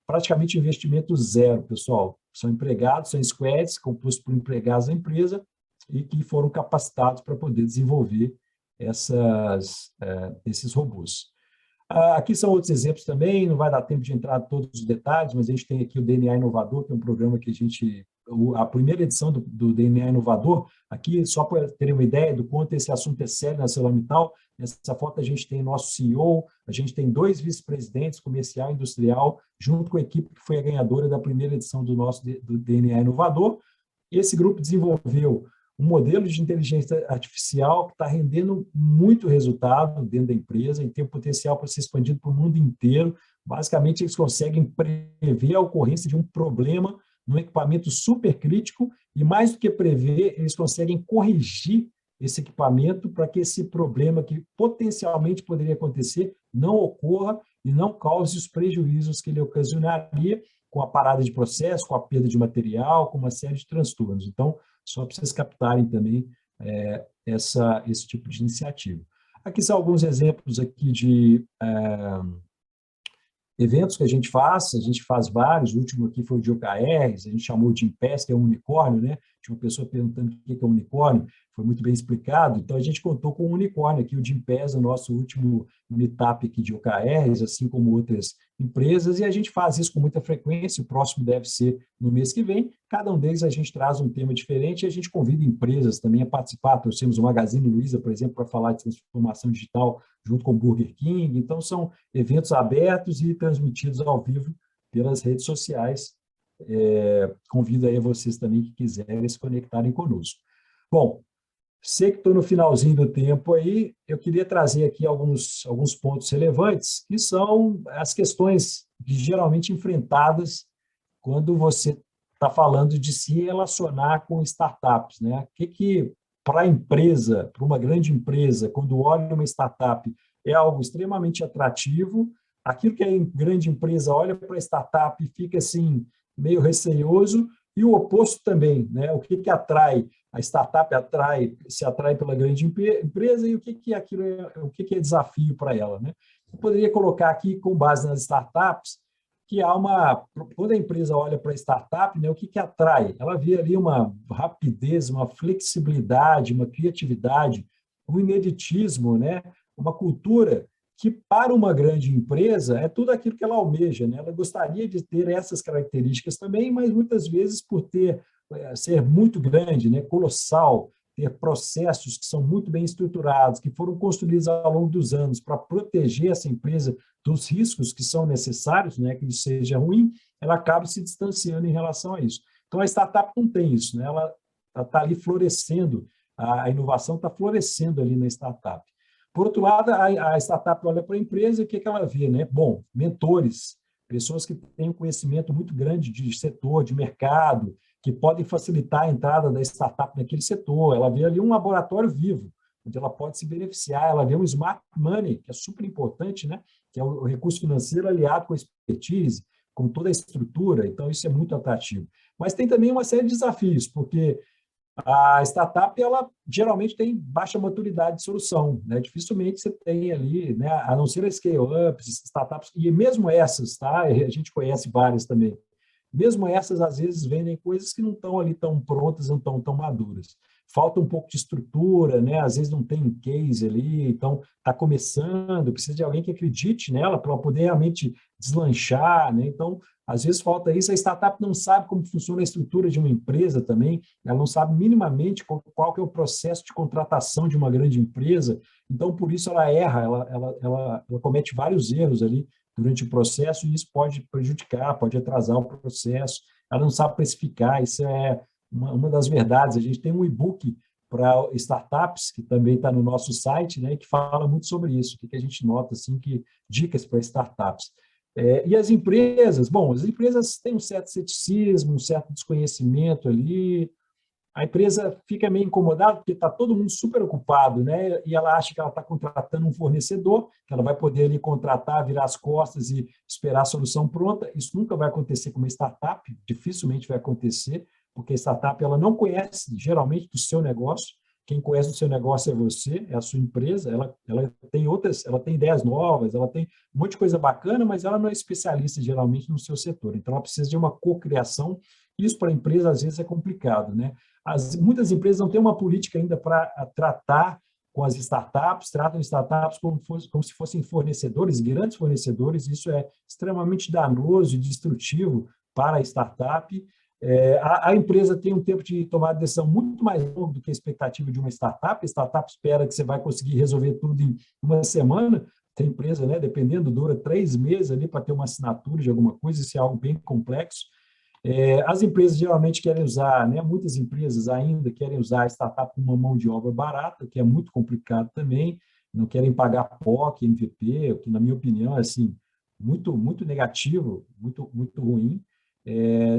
Praticamente investimento zero, pessoal. São empregados, são squads, compostos por empregados da empresa, e que foram capacitados para poder desenvolver esses robôs. Aqui são outros exemplos também, não vai dar tempo de entrar em todos os detalhes, mas a gente tem aqui o DNA Inovador, que é um programa que a primeira edição do DNA Inovador, aqui, só para terem uma ideia do quanto esse assunto é sério na ArcelorMittal, nessa foto a gente tem nosso CEO, a gente tem 2 vice-presidentes, comercial e industrial, junto com a equipe que foi a ganhadora da primeira edição do DNA Inovador. E esse grupo desenvolveu um modelo de inteligência artificial que está rendendo muito resultado dentro da empresa e tem o potencial para ser expandido para o mundo inteiro. Basicamente, eles conseguem prever a ocorrência de um problema num equipamento super crítico e, mais do que prever, eles conseguem corrigir esse equipamento para que esse problema que potencialmente poderia acontecer não ocorra e não cause os prejuízos que ele ocasionaria com a parada de processo, com a perda de material, com uma série de transtornos. Então, só para vocês captarem também esse tipo de iniciativa. Aqui são alguns exemplos aqui de eventos que a gente faz vários, o último aqui foi o de OKRs, a gente chamou de Gimpass, que é um unicórnio, né? Tinha uma pessoa perguntando o que é um unicórnio, foi muito bem explicado, então a gente contou com um unicórnio aqui, o Gimpass, o nosso último meetup aqui de OKRs, assim como outras empresas, e a gente faz isso com muita frequência, o próximo deve ser no mês que vem, cada um deles a gente traz um tema diferente e a gente convida empresas também a participar, trouxemos o Magazine Luiza, por exemplo, para falar de transformação digital junto com o Burger King, então são eventos abertos e transmitidos ao vivo pelas redes sociais, convido aí a vocês também que quiserem se conectarem conosco. Bom, sei que estou no finalzinho do tempo aí, eu queria trazer aqui alguns pontos relevantes, que são as questões geralmente enfrentadas quando você está falando de se relacionar com startups, né? O que para a empresa, para uma grande empresa, quando olha uma startup, é algo extremamente atrativo, aquilo que a grande empresa olha para a startup e fica assim, meio receioso, e o oposto também, né? O que atrai? A startup se atrai pela grande empresa e o que é desafio para ela, né? Eu poderia colocar aqui, com base nas startups, que quando a empresa olha para a startup, né, o que atrai? Ela vê ali uma rapidez, uma flexibilidade, uma criatividade, um ineditismo, né? Uma cultura que, para uma grande empresa, é tudo aquilo que ela almeja, né? Ela gostaria de ter essas características também, mas muitas vezes, por ser muito grande, né, colossal, ter processos que são muito bem estruturados, que foram construídos ao longo dos anos para proteger essa empresa dos riscos que são necessários, né, que isso seja ruim, ela acaba se distanciando em relação a isso. Então, a startup não tem isso, né? Ela está ali florescendo, a inovação está florescendo ali na startup. Por outro lado, a startup olha para a empresa e o que ela vê, né? Bom, mentores, pessoas que têm um conhecimento muito grande de setor, de mercado, que podem facilitar a entrada da startup naquele setor. Ela vê ali um laboratório vivo, onde ela pode se beneficiar. Ela vê um smart money, que é super importante, né? Que é o recurso financeiro aliado com a expertise, com toda a estrutura. Então, isso é muito atrativo. Mas tem também uma série de desafios, porque A startup, ela geralmente tem baixa maturidade de solução, né? Dificilmente você tem ali, né? A não ser as scale-ups, startups, e mesmo essas, tá? A gente conhece várias também. Mesmo essas, às vezes, vendem coisas que não estão ali tão prontas, não estão tão maduras. Falta um pouco de estrutura, né? Às vezes não tem case ali, então está começando, precisa de alguém que acredite nela para poder realmente deslanchar, né? Então, às vezes falta isso, a startup não sabe como funciona a estrutura de uma empresa também, ela não sabe minimamente qual que é o processo de contratação de uma grande empresa, então por isso ela erra, ela comete vários erros ali durante o processo e isso pode prejudicar, pode atrasar o processo, ela não sabe precificar, isso é uma das verdades. A gente tem um e-book para startups, que também está no nosso site, né, que fala muito sobre isso, o que a gente nota, assim, que dicas para startups. E as empresas, bom, as empresas têm um certo ceticismo, um certo desconhecimento ali, a empresa fica meio incomodada porque está todo mundo super ocupado, né? E ela acha que ela está contratando um fornecedor, que ela vai poder ali contratar, virar as costas e esperar a solução pronta. Isso nunca vai acontecer com uma startup, dificilmente vai acontecer, porque a startup ela não conhece geralmente do seu negócio. Quem conhece o seu negócio é você, é a sua empresa, ela tem ideias novas, ela tem um monte de coisa bacana, mas ela não é especialista geralmente no seu setor. Então, ela precisa de uma cocriação. Isso para a empresa, às vezes, é complicado, né? Muitas empresas não têm uma política ainda para tratar com as startups, tratam startups como se fossem fornecedores, grandes fornecedores. Isso é extremamente danoso e destrutivo para a startup. A empresa tem um tempo de tomar decisão muito mais longo do que a expectativa de uma startup. A startup espera que você vai conseguir resolver tudo em uma semana. Tem empresa, né, dependendo, dura 3 meses ali para ter uma assinatura de alguma coisa, isso é algo bem complexo. As empresas geralmente querem usar, né, muitas empresas ainda querem usar a startup com uma mão de obra barata, o que é muito complicado também, não querem pagar POC, MVP, o que, na minha opinião, é assim, muito, muito negativo, muito, muito ruim.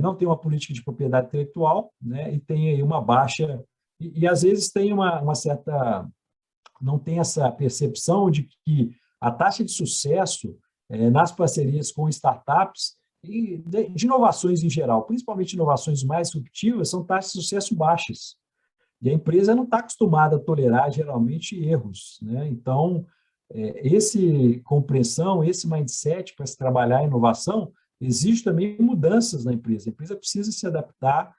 Não tem uma política de propriedade intelectual, né, e tem aí uma baixa, e às vezes tem uma certa, não tem essa percepção de que a taxa de sucesso nas parcerias com startups e de inovações em geral, principalmente inovações mais disruptivas, são taxas de sucesso baixas. E a empresa não está acostumada a tolerar, geralmente, erros, né? Então, compreensão, esse mindset para se trabalhar a inovação, exige também mudanças na empresa. A empresa precisa se adaptar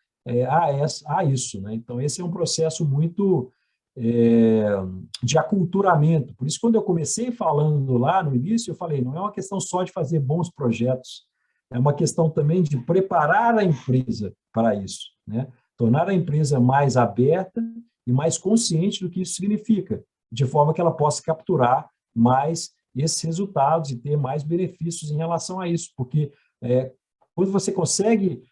a isso, né? Então, esse é um processo muito de aculturamento. Por isso, quando eu comecei falando lá no início, eu falei, não é uma questão só de fazer bons projetos, é uma questão também de preparar a empresa para isso, né? Tornar a empresa mais aberta e mais consciente do que isso significa, de forma que ela possa capturar mais esses resultados e ter mais benefícios em relação a isso, porque quando você consegue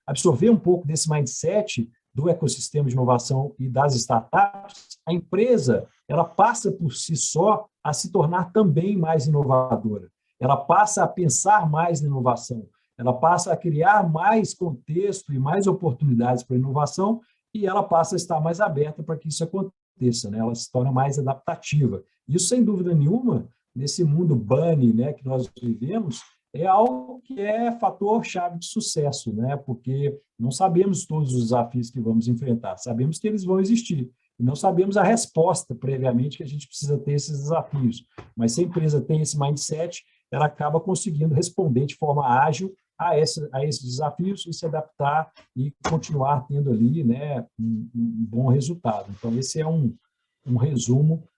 absorver um pouco desse mindset do ecossistema de inovação e das startups, a empresa ela passa por si só a se tornar também mais inovadora. Ela passa a pensar mais na inovação, ela passa a criar mais contexto e mais oportunidades para a inovação e ela passa a estar mais aberta para que isso aconteça, né? Ela se torna mais adaptativa. Isso, sem dúvida nenhuma, nesse mundo bunny, né, que nós vivemos, é algo que é fator-chave de sucesso, né? Porque não sabemos todos os desafios que vamos enfrentar, sabemos que eles vão existir, e não sabemos a resposta previamente que a gente precisa ter esses desafios. Mas se a empresa tem esse mindset, ela acaba conseguindo responder de forma ágil a esses desafios e se adaptar e continuar tendo ali, né, um bom resultado. Então, esse é um resumo.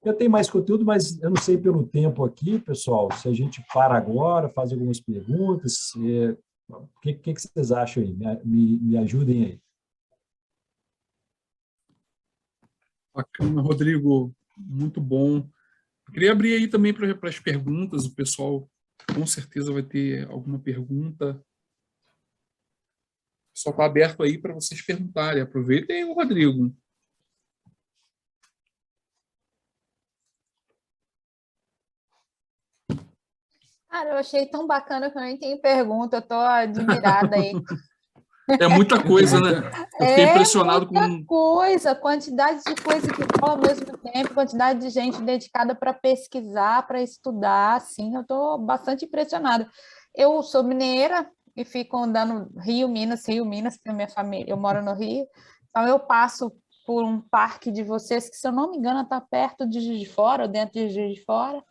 Eu tenho mais conteúdo, mas eu não sei pelo tempo aqui, pessoal, se a gente para agora, faz algumas perguntas, o que vocês acham aí? Me ajudem aí. Bacana, Rodrigo, muito bom. Eu queria abrir aí também para as perguntas, o pessoal com certeza vai ter alguma pergunta. O pessoal está aberto aí para vocês perguntarem. Aproveitem o Rodrigo. Cara, eu achei tão bacana que eu nem tenho pergunta, eu estou admirada aí. É muita coisa, né? Eu fiquei impressionado com... muita coisa, quantidade de coisa que rola ao mesmo tempo, quantidade de gente dedicada para pesquisar, para estudar, assim, eu estou bastante impressionada. Eu sou mineira, e fico andando Rio, Minas, para minha família. Eu moro no Rio, então eu passo por um parque de vocês, que, se eu não me engano, está perto de Juiz de Fora, ou dentro de Juiz de Fora,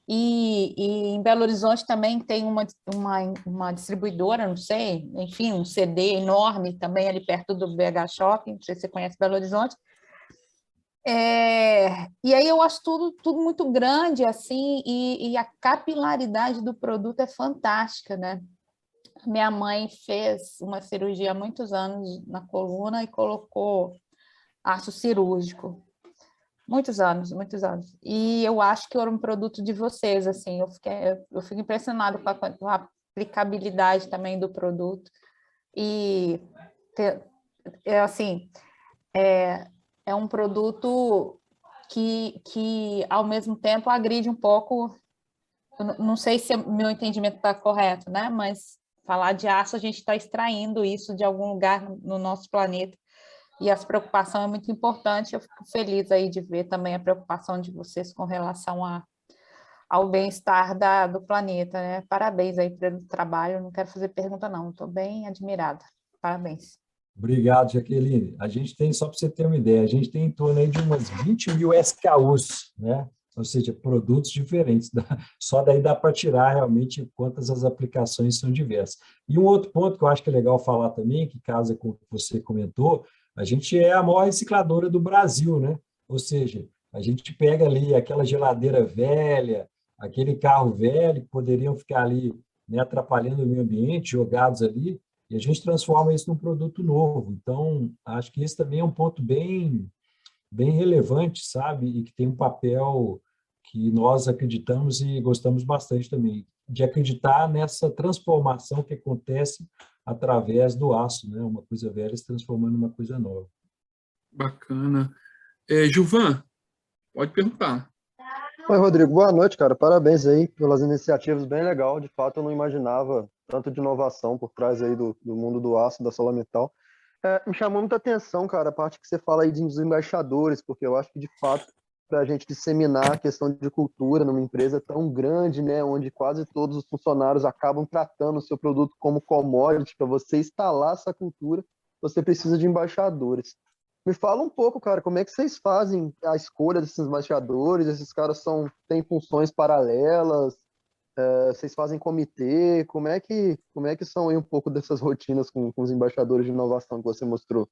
e em Belo Horizonte também tem uma distribuidora, não sei, enfim, um CD enorme também ali perto do BH Shopping, não sei se você conhece Belo Horizonte. E aí eu acho tudo muito grande, assim, e a capilaridade do produto é fantástica, né? Minha mãe fez uma cirurgia há muitos anos na coluna e colocou aço cirúrgico. Muitos anos. E eu acho que era um produto de vocês, assim, eu fico impressionado com a aplicabilidade também do produto. E, assim, é um produto que, ao mesmo tempo, agride um pouco, não sei se o meu entendimento está correto, né? Mas falar de aço, a gente está extraindo isso de algum lugar no nosso planeta, e essa preocupação é muito importante. Eu fico feliz aí de ver também a preocupação de vocês com relação ao bem-estar do planeta, né? Parabéns aí pelo trabalho, não quero fazer pergunta não, estou bem admirada, parabéns. Obrigado, Jaqueline. A gente tem, só para você ter uma ideia, a gente tem em torno aí de umas 20 mil SKUs, né? Ou seja, produtos diferentes. Só daí dá para tirar realmente quantas as aplicações são diversas. E um outro ponto que eu acho que é legal falar também, que casa com o que você comentou, a gente é a maior recicladora do Brasil, né? Ou seja, a gente pega ali aquela geladeira velha, aquele carro velho, que poderiam ficar ali, né, atrapalhando o meio ambiente, jogados ali, e a gente transforma isso num produto novo. Então, acho que esse também é um ponto bem relevante, sabe? E que tem um papel que nós acreditamos e gostamos bastante também, de acreditar nessa transformação que acontece através do aço, né? Uma coisa velha se transformando numa coisa nova. Bacana. Gilvan, pode perguntar. Oi, Rodrigo. Boa noite, cara. Parabéns aí pelas iniciativas, bem legal. De fato, eu não imaginava tanto de inovação por trás aí do mundo do aço, da ArcelorMittal. Me chamou muita atenção, cara, a parte que você fala aí dos embaixadores, porque eu acho que, de fato, para a gente disseminar a questão de cultura numa empresa tão grande, né, onde quase todos os funcionários acabam tratando o seu produto como commodity, para você instalar essa cultura, você precisa de embaixadores. Me fala um pouco, cara, como é que vocês fazem a escolha desses embaixadores? Esses caras têm funções paralelas? Vocês fazem comitê? Como é que são aí um pouco dessas rotinas com os embaixadores de inovação que você mostrou?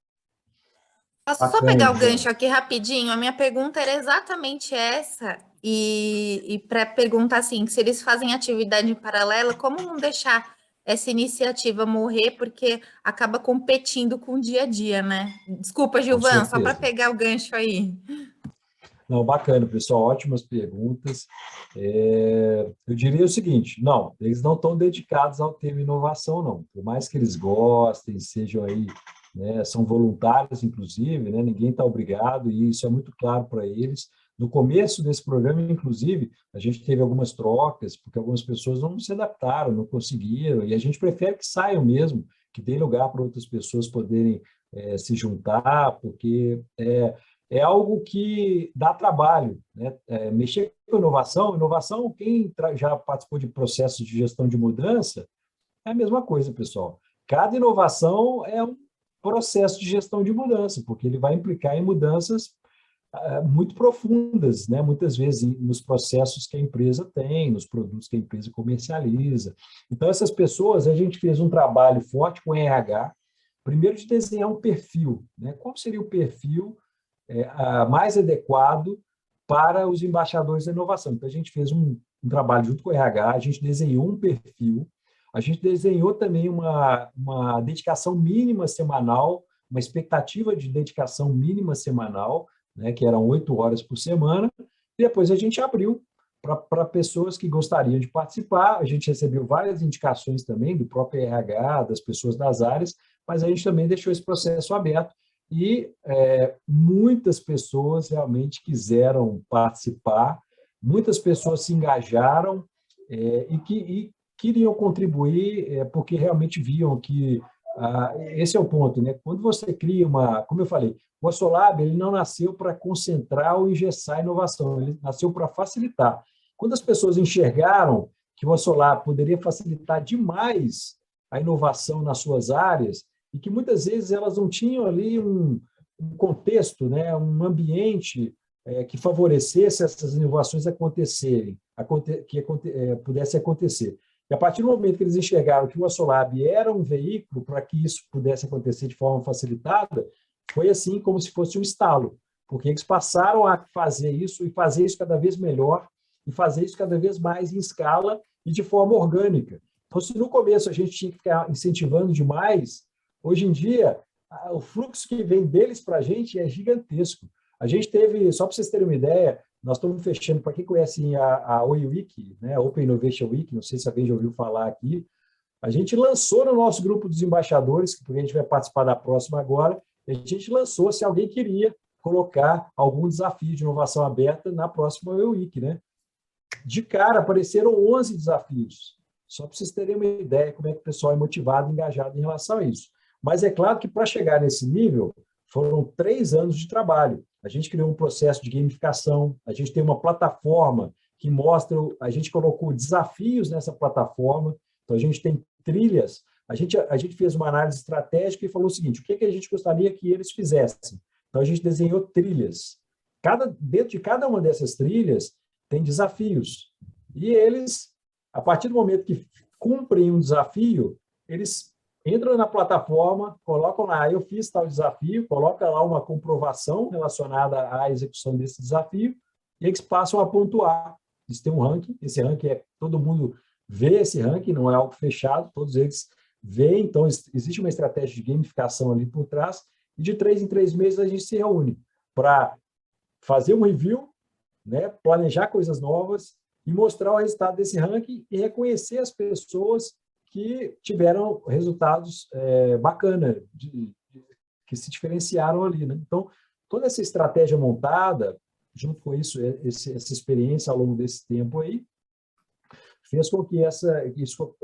Posso só pegar o gancho aqui rapidinho? A minha pergunta era exatamente essa, e para perguntar assim, se eles fazem atividade em paralela, como não deixar essa iniciativa morrer, porque acaba competindo com o dia a dia, né? Desculpa, Gilvan, só para pegar o gancho aí. Não, bacana, pessoal, ótimas perguntas. Eu diria o seguinte, não, eles não estão dedicados ao tema inovação, não. Por mais que eles gostem, sejam aí, né, são voluntários, inclusive, né, ninguém está obrigado, e isso é muito claro para eles. No começo desse programa, inclusive, a gente teve algumas trocas, porque algumas pessoas não se adaptaram, não conseguiram, e a gente prefere que saiam mesmo, que dê lugar para outras pessoas poderem se juntar, porque é algo que dá trabalho, né? Mexer com inovação, quem já participou de processos de gestão de mudança, é a mesma coisa, pessoal. Cada inovação é um processo de gestão de mudança, porque ele vai implicar em mudanças muito profundas, né? Muitas vezes nos processos que a empresa tem, nos produtos que a empresa comercializa. Então, essas pessoas, a gente fez um trabalho forte com RH, primeiro de desenhar um perfil, né? Qual seria o perfil mais adequado para os embaixadores da inovação? Então, a gente fez um trabalho junto com o RH, a gente desenhou um perfil, a gente desenhou também uma dedicação mínima semanal, uma expectativa de dedicação mínima semanal, né, que eram 8 horas por semana, e depois a gente abriu para pessoas que gostariam de participar. A gente recebeu várias indicações também do próprio RH, das pessoas das áreas, mas a gente também deixou esse processo aberto, e muitas pessoas realmente participar, muitas pessoas se engajaram e queriam contribuir, porque realmente viam que esse é o ponto, né? Quando você cria como eu falei, o AssoLab, ele não nasceu para concentrar ou engessar a inovação, ele nasceu para facilitar. Quando as pessoas enxergaram que o AssoLab poderia facilitar demais a inovação nas suas áreas e que muitas vezes elas não tinham ali um contexto, né, um ambiente que favorecesse essas inovações acontecerem, pudesse acontecer. E a partir do momento que eles enxergaram que o Assolab era um veículo para que isso pudesse acontecer de forma facilitada, foi assim como se fosse um estalo, porque eles passaram a fazer isso e fazer isso cada vez melhor e fazer isso cada vez mais em escala e de forma orgânica. Então, se no começo a gente tinha que ficar incentivando demais, hoje em dia o fluxo que vem deles para a gente é gigantesco. A gente teve, só para vocês terem uma ideia, nós estamos fechando, para quem conhece a OI Week, né, Open Innovation Week, não sei se alguém já ouviu falar aqui, a gente lançou no nosso grupo dos embaixadores, porque a gente vai participar da próxima agora, a gente lançou se alguém queria colocar algum desafio de inovação aberta na próxima OI Week, né? De cara, apareceram 11 desafios, só para vocês terem uma ideia como é que o pessoal é motivado e engajado em relação a isso. Mas é claro que para chegar nesse nível, foram 3 anos de trabalho. A gente criou um processo de gamificação, a gente tem uma plataforma que mostra, a gente colocou desafios nessa plataforma, então a gente tem trilhas, a gente fez uma análise estratégica e falou o seguinte, o que a gente gostaria que eles fizessem? Então a gente desenhou trilhas. Dentro de cada uma dessas trilhas tem desafios. E eles, a partir do momento que cumprem um desafio, eles entram na plataforma, colocam lá, eu fiz tal desafio, coloca lá uma comprovação relacionada à execução desse desafio, e eles passam a pontuar. Eles têm um ranking, esse ranking todo mundo vê esse ranking, não é algo fechado, todos eles veem, então existe uma estratégia de gamificação ali por trás, e de 3 em 3 meses a gente se reúne para fazer um review, né, planejar coisas novas e mostrar o resultado desse ranking e reconhecer as pessoas que tiveram resultados bacanas, que se diferenciaram ali, né? Então, toda essa estratégia montada, junto com isso, essa experiência ao longo desse tempo aí, fez com que isso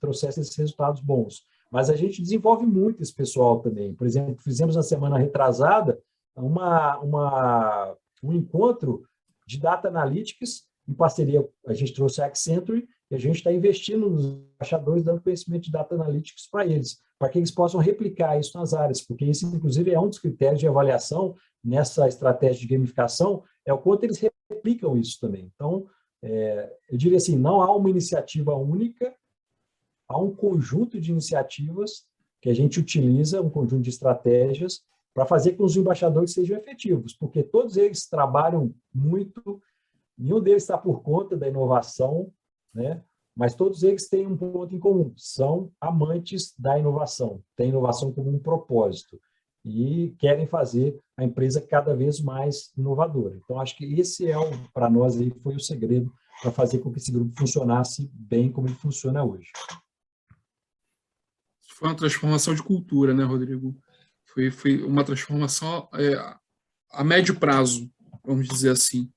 trouxesse esses resultados bons. Mas a gente desenvolve muito esse pessoal também. Por exemplo, fizemos na semana retrasada um encontro de Data Analytics, em parceria, a gente trouxe a Accenture, e a gente está investindo nos embaixadores, dando conhecimento de Data Analytics para eles, para que eles possam replicar isso nas áreas, porque isso, inclusive, é um dos critérios de avaliação nessa estratégia de gamificação, é o quanto eles replicam isso também. Então, eu diria assim, não há uma iniciativa única, há um conjunto de iniciativas que a gente utiliza, um conjunto de estratégias, para fazer com que os embaixadores sejam efetivos, porque todos eles trabalham muito, nenhum deles está por conta da inovação, né? Mas todos eles têm um ponto em comum, são amantes da inovação, têm inovação como um propósito e querem fazer a empresa cada vez mais inovadora. Então, acho que esse para nós, aí, foi o segredo para fazer com que esse grupo funcionasse bem como ele funciona hoje. Foi uma transformação de cultura, né, Rodrigo? Foi uma transformação a médio prazo, vamos dizer assim.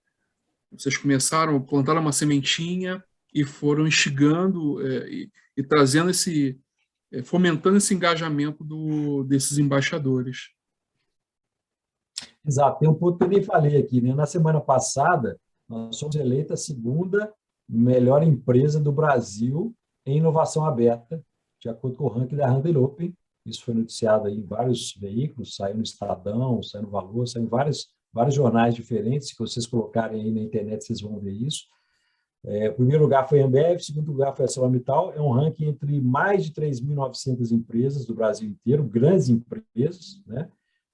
Vocês plantaram uma sementinha e foram instigando e trazendo fomentando esse engajamento desses embaixadores. Exato, tem um ponto que eu nem falei aqui, né? Na semana passada, nós fomos eleita a 2ª melhor empresa do Brasil em inovação aberta, de acordo com o ranking da Handle Open. Isso foi noticiado aí em vários veículos, saiu no Estadão, saiu no Valor, saiu em vários jornais diferentes. Se vocês colocarem aí na internet, vocês vão ver isso. O primeiro lugar foi a Ambev, o segundo lugar foi a ArcelorMittal. É um ranking entre mais de 3.900 empresas do Brasil inteiro, grandes empresas, né?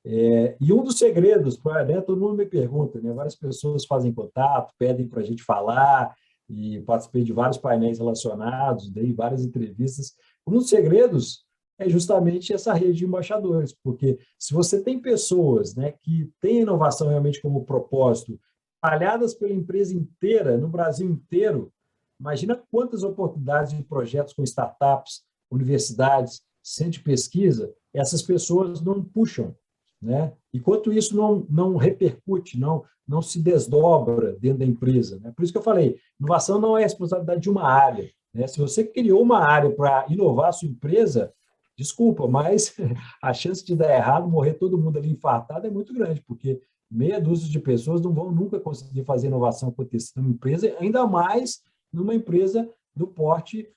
E um dos segredos, né, todo mundo me pergunta, né, várias pessoas fazem contato, pedem para a gente falar, e participei de vários painéis relacionados, dei várias entrevistas. Um dos segredos é justamente essa rede de embaixadores, porque se você tem pessoas, né, que têm inovação realmente como propósito, espalhadas pela empresa inteira, no Brasil inteiro, imagina quantas oportunidades de projetos com startups, universidades, centro de pesquisa, essas pessoas não puxam, né? Enquanto isso não repercute, não se desdobra dentro da empresa, né? Por isso que eu falei, inovação não é responsabilidade de uma área, né? Se você criou uma área para inovar a sua empresa, desculpa, mas a chance de dar errado, morrer todo mundo ali infartado é muito grande, porque meia dúzia de pessoas não vão nunca conseguir fazer inovação acontecer numa empresa, ainda mais numa empresa do porte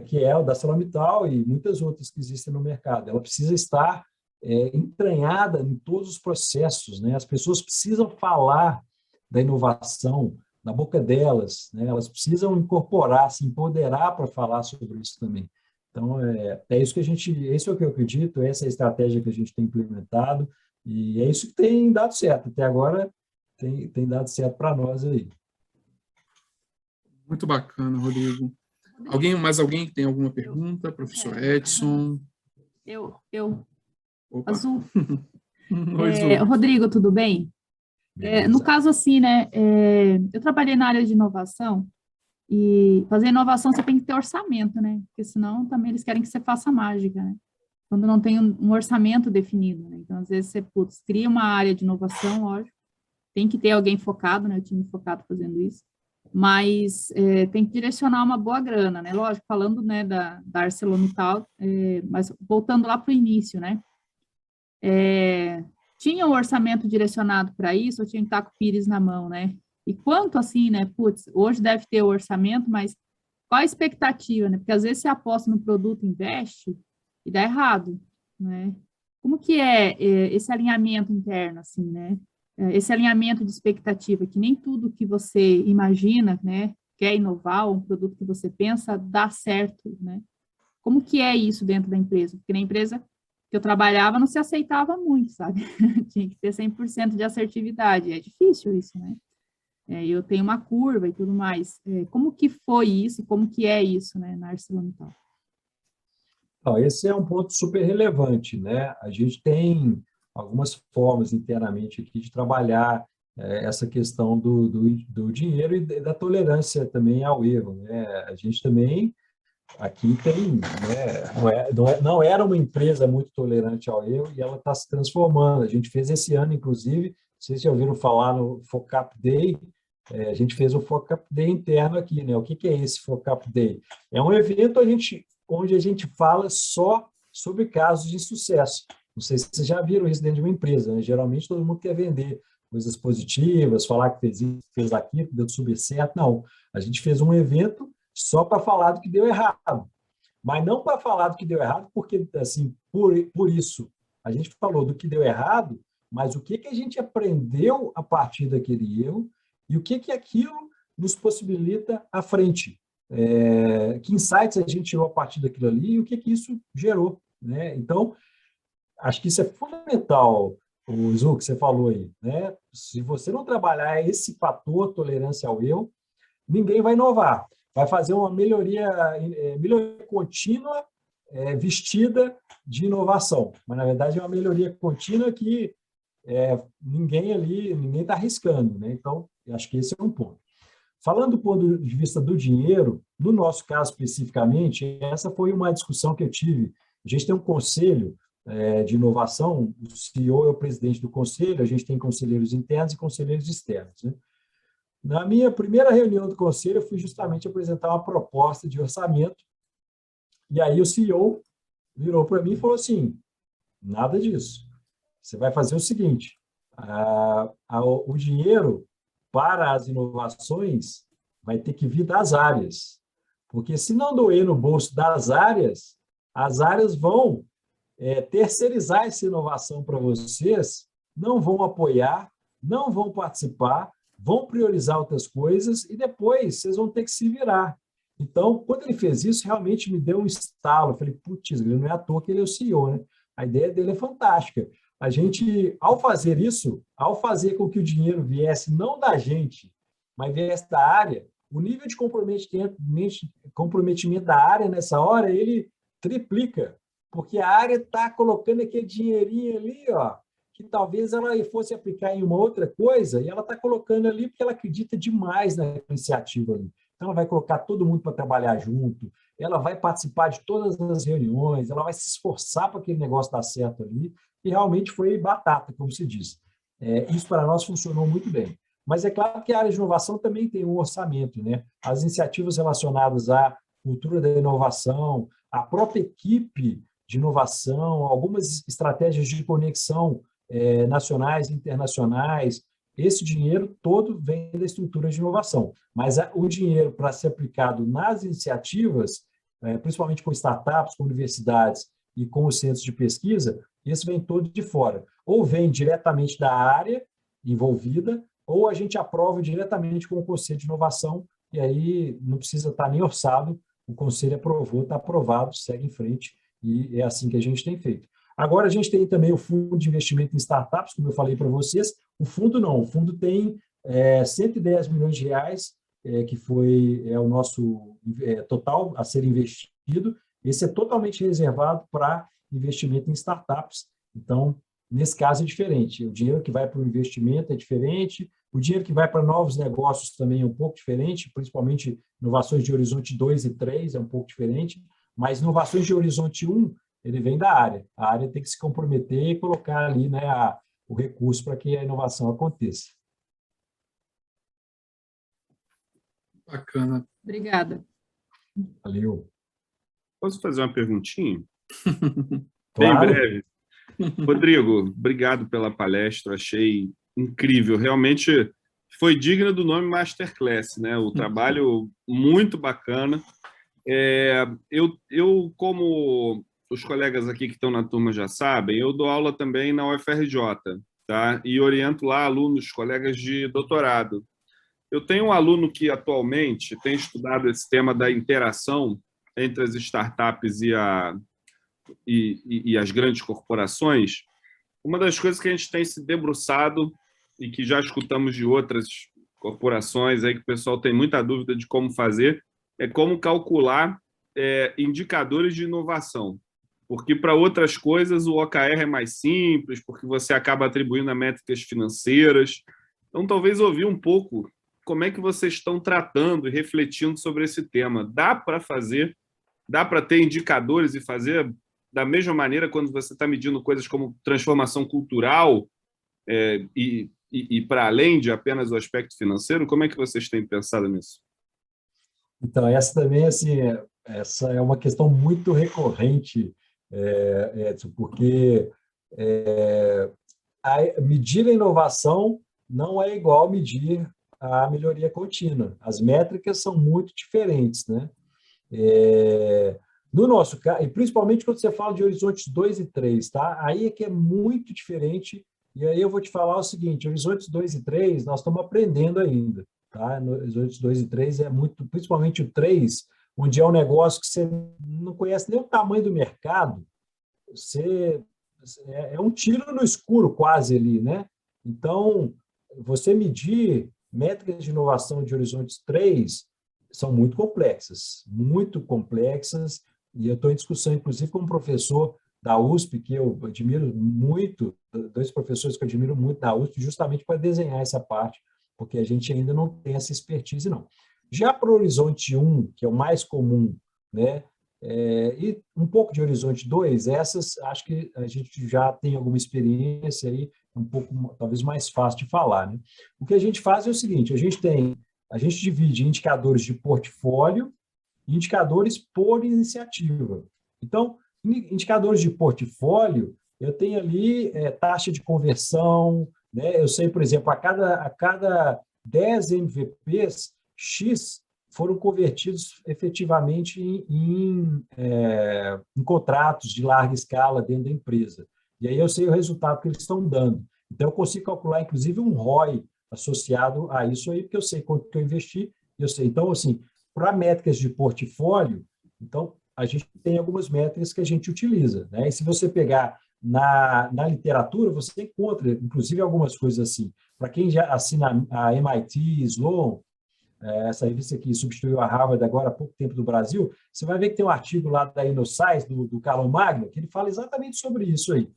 que é o da ArcelorMittal e muitas outras que existem no mercado. Ela precisa estar entranhada em todos os processos, né? As pessoas precisam falar da inovação na boca delas, né? Elas precisam incorporar, se empoderar para falar sobre isso também. Então, isso que esse é o que eu acredito, essa é a estratégia que a gente tem implementado, e é isso que tem dado certo. Até agora tem dado certo para nós aí. Muito bacana, Rodrigo. Mais alguém que tem alguma pergunta? Professor Edson? Eu. Opa. Azul. Oi, Azul. Rodrigo, tudo bem? No caso, assim, né, eu trabalhei na área de inovação, e fazer inovação você tem que ter orçamento, né? Porque senão também eles querem que você faça mágica, né? Quando não tem um orçamento definido, né? Então, às vezes, você cria uma área de inovação, lógico, tem que ter alguém focado, né? O time focado fazendo isso, mas tem que direcionar uma boa grana, né? Lógico, falando, né, da ArcelorMittal, mas voltando lá para o início, né? Tinha um orçamento direcionado para isso, eu tinha que estar com o Pires na mão, né? E quanto assim, né? Putz, hoje deve ter o orçamento, mas qual a expectativa, né? Porque às vezes você aposta no produto, investe e dá errado, né? Como que é esse alinhamento interno, assim, né? Esse alinhamento de expectativa, que nem tudo que você imagina, né? Quer inovar, um produto que você pensa, dá certo, né? Como que é isso dentro da empresa? Porque na empresa que eu trabalhava não se aceitava muito, sabe? Tinha que ter 100% de assertividade. É difícil isso, né? Eu tenho uma curva e tudo mais. Como que foi isso? Como que é isso, né, na ArcelorMittal? Esse é um ponto super relevante, né? A gente tem algumas formas internamente aqui de trabalhar essa questão do dinheiro e da tolerância também ao erro, né? A gente também aqui tem, né, não era uma empresa muito tolerante ao erro e ela está se transformando. A gente fez esse ano, inclusive, vocês já ouviram falar no FOCAP Day, a gente fez o FOCAP Day interno aqui, né? O que é esse FOCAP Day? É um evento onde a gente fala só sobre casos de sucesso. Não sei se vocês já viram isso dentro de uma empresa, né? Geralmente todo mundo quer vender coisas positivas, falar que fez isso, fez aquilo, que deu super certo. Não, a gente fez um evento só para falar do que deu errado. Mas não para falar do que deu errado, porque, assim, por isso, a gente falou do que deu errado, mas o que a gente aprendeu a partir daquele erro e o que aquilo nos possibilita à frente. Que insights a gente tirou a partir daquilo ali e o que isso gerou, né? Então, acho que isso é fundamental, o Zu, que você falou aí, né? Se você não trabalhar esse fator tolerância ao erro, ninguém vai inovar. Vai fazer uma melhoria contínua vestida de inovação. Mas, na verdade, é uma melhoria contínua que ninguém está arriscando, né? Então, eu acho que esse é um ponto. Falando do ponto de vista do dinheiro, no nosso caso especificamente, essa foi uma discussão que eu tive. A gente tem um conselho de inovação, o CEO é o presidente do conselho, a gente tem conselheiros internos e conselheiros externos, né? Na minha primeira reunião do conselho, eu fui justamente apresentar uma proposta de orçamento, e aí o CEO virou para mim e falou assim, nada disso. Você vai fazer o seguinte, o dinheiro para as inovações vai ter que vir das áreas, porque se não doer no bolso das áreas, as áreas vão terceirizar essa inovação para vocês, não vão apoiar, não vão participar, vão priorizar outras coisas e depois vocês vão ter que se virar. Então, quando ele fez isso, realmente me deu um estalo. Eu falei, putz, não é à toa que ele é o CEO, né? A ideia dele é fantástica. A gente, ao fazer isso, ao fazer com que o dinheiro viesse não da gente, mas viesse da área, o nível de comprometimento da área nessa hora, ele triplica, porque a área está colocando aquele dinheirinho ali, ó, que talvez ela fosse aplicar em uma outra coisa, e ela está colocando ali porque ela acredita demais na iniciativa ali. Então, ela vai colocar todo mundo para trabalhar junto, ela vai participar de todas as reuniões, ela vai se esforçar para aquele negócio dar certo ali, e realmente foi batata, como se diz. Isso para nós funcionou muito bem. Mas é claro que a área de inovação também tem um orçamento, né? As iniciativas relacionadas à cultura da inovação, a própria equipe de inovação, algumas estratégias de conexão nacionais e internacionais, esse dinheiro todo vem da estrutura de inovação. Mas o dinheiro para ser aplicado nas iniciativas, principalmente com startups, com universidades e com os centros de pesquisa, esse vem todo de fora. Ou vem diretamente da área envolvida, ou a gente aprova diretamente com o Conselho de Inovação, e aí não precisa estar nem orçado, o Conselho aprovou, está aprovado, segue em frente, e é assim que a gente tem feito. Agora, a gente tem também o Fundo de Investimento em Startups, como eu falei para vocês. O fundo não, o fundo tem 110 milhões de reais, que foi o nosso total a ser investido. Esse é totalmente reservado para investimento em startups. Então, nesse caso é diferente. O dinheiro que vai para o investimento é diferente, o dinheiro que vai para novos negócios também é um pouco diferente, principalmente inovações de horizonte 2 e 3 é um pouco diferente, mas inovações de horizonte 1, ele vem da área. A área tem que se comprometer e colocar ali, né, o recurso para que a inovação aconteça. Bacana. Obrigada. Valeu. Posso fazer uma perguntinha? Claro. Bem breve. Rodrigo, obrigado pela palestra, achei incrível. Realmente foi digna do nome Masterclass, né? O trabalho muito bacana. Eu, como os colegas aqui que estão na turma já sabem, eu dou aula também na UFRJ, tá? E oriento lá alunos, colegas de doutorado. Eu tenho um aluno que atualmente tem estudado esse tema da interação entre as startups e as grandes corporações. Uma das coisas que a gente tem se debruçado e que já escutamos de outras corporações aí que o pessoal tem muita dúvida de como fazer é como calcular indicadores de inovação. Porque para outras coisas o OKR é mais simples, porque você acaba atribuindo a métricas financeiras. Então, talvez ouvir um pouco como é que vocês estão tratando e refletindo sobre esse tema. Dá para fazer, dá para ter indicadores e fazer da mesma maneira quando você está medindo coisas como transformação cultural e para além de apenas o aspecto financeiro? Como é que vocês têm pensado nisso? Então, essa também, assim, essa é uma questão muito recorrente, Edson, porque medir a inovação não é igual medir a melhoria contínua. As métricas são muito diferentes, né? No nosso caso, e principalmente quando você fala de horizontes 2 e 3, tá? Aí é que é muito diferente, e aí eu vou te falar o seguinte, horizontes 2 e 3, nós estamos aprendendo ainda, tá? No horizontes 2 e 3 é muito, principalmente o 3, onde é um negócio que você não conhece nem o tamanho do mercado, é um tiro no escuro quase ali, né? Então, você medir métricas de inovação de horizontes 3 são muito complexas, e eu estou em discussão, inclusive, com um professor da USP, que eu admiro muito, dois professores que eu admiro muito da USP, justamente para desenhar essa parte, porque a gente ainda não tem essa expertise, não. Já para o horizonte 1, que é o mais comum, né, e um pouco de horizonte 2, essas acho que a gente já tem alguma experiência aí, um pouco, talvez, mais fácil de falar, né? O que a gente faz é o seguinte, a gente divide indicadores de portfólio e indicadores por iniciativa. Então, indicadores de portfólio, eu tenho ali taxa de conversão, né? Eu sei, por exemplo, a cada 10 MVPs, X foram convertidos efetivamente em contratos de larga escala dentro da empresa. E aí eu sei o resultado que eles estão dando. Então, eu consigo calcular, inclusive, um ROI associado a isso aí, porque eu sei quanto que eu investi, eu sei. Então, assim, para métricas de portfólio, então, a gente tem algumas métricas que a gente utiliza, né? E se você pegar na literatura, você encontra, inclusive, algumas coisas assim. Para quem já assina a MIT, Sloan, essa revista que substituiu a Harvard agora há pouco tempo do Brasil, você vai ver que tem um artigo lá da InnoScience, do Carlo Magno, que ele fala exatamente sobre isso aí.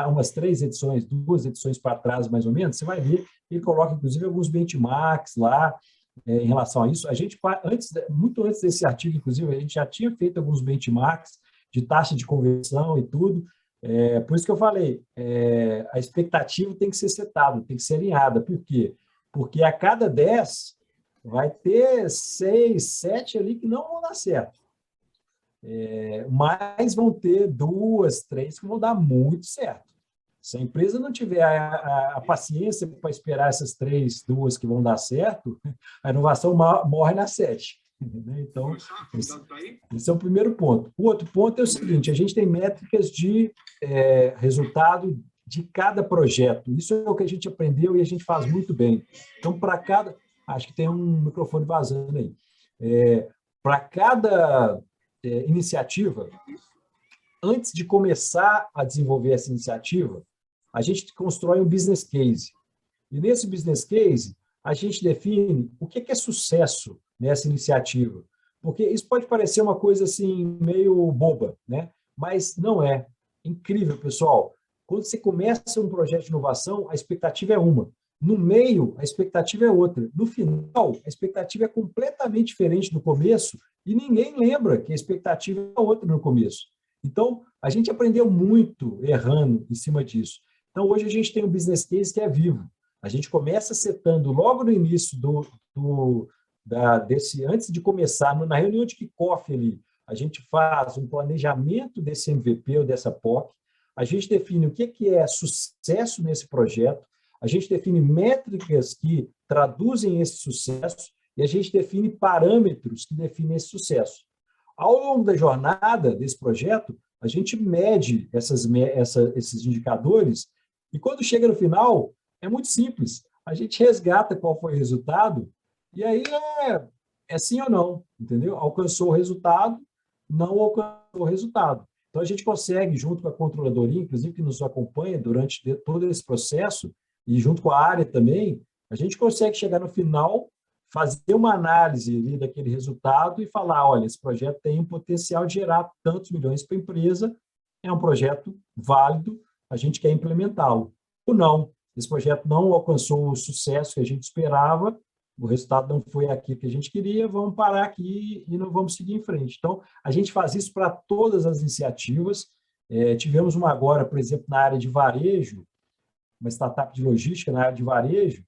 Umas 2 edições para trás, mais ou menos, você vai ver, ele coloca, inclusive, alguns benchmarks lá em relação a isso. A gente, muito antes desse artigo, inclusive, a gente já tinha feito alguns benchmarks de taxa de conversão e tudo. Por isso que eu falei, a expectativa tem que ser setada, tem que ser alinhada. Por quê? Porque a cada 10, vai ter 6, 7 ali que não vão dar certo. Mas vão ter 2, 3 que vão dar muito certo. Se a empresa não tiver a paciência para esperar essas 2 que vão dar certo, a inovação morre na 7. Então, esse é o primeiro ponto. O outro ponto é o seguinte, a gente tem métricas de resultado de cada projeto. Isso é o que a gente aprendeu e a gente faz muito bem. Então, para cada... Acho que tem um microfone vazando aí. Para cada iniciativa, antes de começar a desenvolver essa iniciativa, a gente constrói um business case. E nesse business case, a gente define o que é sucesso nessa iniciativa. Porque isso pode parecer uma coisa assim meio boba, né? Mas não é. Incrível, pessoal. Quando você começa um projeto de inovação, a expectativa é uma. No meio, a expectativa é outra. No final, a expectativa é completamente diferente do começo e ninguém lembra que a expectativa é outra no começo. Então, a gente aprendeu muito errando em cima disso. Então, hoje a gente tem um business case que é vivo. A gente começa setando logo no início antes de começar, na reunião de kickoff ali, a gente faz um planejamento desse MVP ou dessa POC, a gente define o que é sucesso nesse projeto, a gente define métricas que traduzem esse sucesso e a gente define parâmetros que definem esse sucesso. Ao longo da jornada desse projeto, a gente mede esses indicadores e quando chega no final, é muito simples. A gente resgata qual foi o resultado e aí é sim ou não, entendeu? Alcançou o resultado, não alcançou o resultado. Então, a gente consegue, junto com a controladoria, inclusive que nos acompanha durante todo esse processo, e junto com a área também, a gente consegue chegar no final, fazer uma análise ali daquele resultado e falar, olha, esse projeto tem um potencial de gerar tantos milhões para a empresa, é um projeto válido, a gente quer implementá-lo. Ou não, esse projeto não alcançou o sucesso que a gente esperava, o resultado não foi aquilo que a gente queria, vamos parar aqui e não vamos seguir em frente. Então, a gente faz isso para todas as iniciativas. Tivemos uma agora, por exemplo, na área de varejo, uma startup de logística na área de varejo,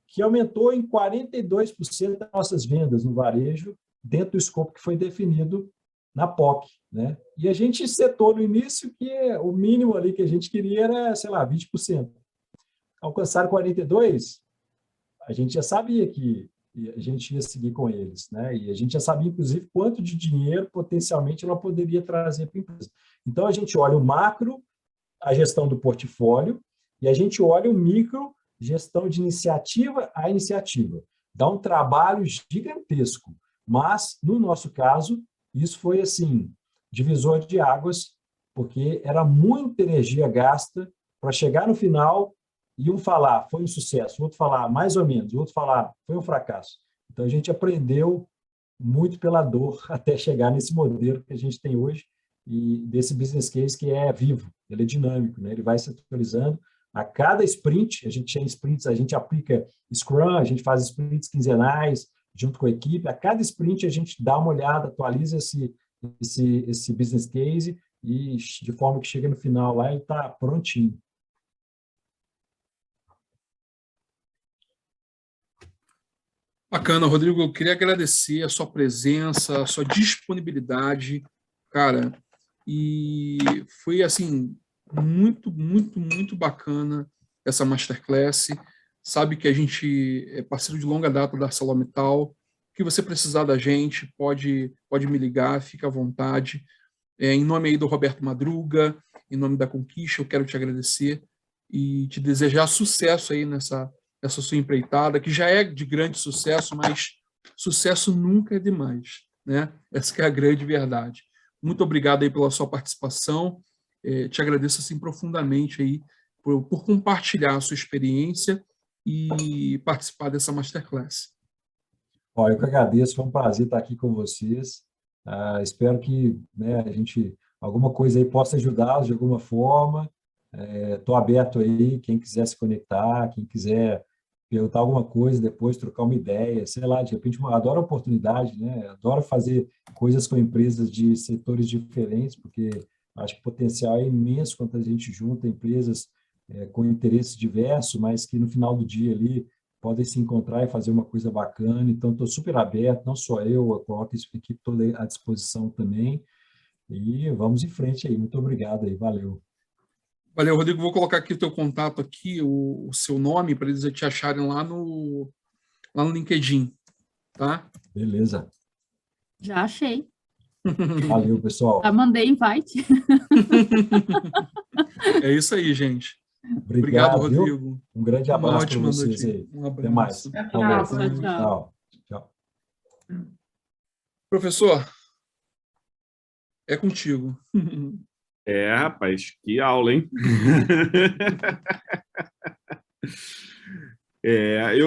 que aumentou em 42% das nossas vendas no varejo, dentro do escopo que foi definido na POC, né? E a gente setou no início que o mínimo ali que a gente queria era, sei lá, 20%. Alcançaram 42%, a gente já sabia que a gente ia seguir com eles, né? E a gente já sabia, inclusive, quanto de dinheiro potencialmente ela poderia trazer para a empresa. Então, a gente olha o macro, a gestão do portfólio, e a gente olha o micro, gestão de iniciativa a iniciativa. Dá um trabalho gigantesco, mas, no nosso caso, isso foi, assim, divisor de águas, porque era muita energia gasta para chegar no final e um falar, foi um sucesso, o outro falar, mais ou menos, o outro falar, foi um fracasso. Então, a gente aprendeu muito pela dor até chegar nesse modelo que a gente tem hoje e desse business case que é vivo, ele é dinâmico, né? Ele vai se atualizando. A cada sprint, a gente tem sprints, a gente aplica Scrum, a gente faz sprints quinzenais junto com a equipe. A cada sprint, a gente dá uma olhada, atualiza esse business case e de forma que chega no final lá, ele está prontinho. Bacana, Rodrigo. Eu queria agradecer a sua presença, a sua disponibilidade, cara. E foi, assim, muito, muito, muito bacana essa masterclass. Sabe que a gente é parceiro de longa data da ArcelorMittal. Que você precisar da gente, pode me ligar, fica à vontade. Em nome aí do Roberto Madruga, em nome da Conquista, eu quero te agradecer e te desejar sucesso aí nessa sua empreitada, que já é de grande sucesso, mas sucesso nunca é demais, né? Essa que é a grande verdade. Muito obrigado aí pela sua participação. Te agradeço assim profundamente aí por compartilhar a sua experiência e participar dessa masterclass. Eu que agradeço, foi um prazer estar aqui com vocês. Espero que, né, a gente, alguma coisa aí possa ajudá-los de alguma forma. Estou aberto aí, quem quiser se conectar, quem quiser perguntar alguma coisa, depois trocar uma ideia, sei lá, de repente, adoro a oportunidade, né? Adoro fazer coisas com empresas de setores diferentes, porque acho que o potencial é imenso quando a gente junta empresas com interesses diversos, mas que no final do dia ali podem se encontrar e fazer uma coisa bacana. Então, estou super aberto, não só eu coloco a equipe toda à disposição também, e vamos em frente aí. Muito obrigado aí, valeu. Valeu, Rodrigo. Vou colocar aqui o teu contato, aqui, o seu nome, para eles te acharem lá no LinkedIn, tá? Beleza. Já achei. Valeu, pessoal. Já mandei invite. É isso aí, gente. Obrigado, Rodrigo. Viu? Um grande abraço para vocês aí. Até mais. Tchau. Tchau. Professor, é contigo. Rapaz, que aula, hein?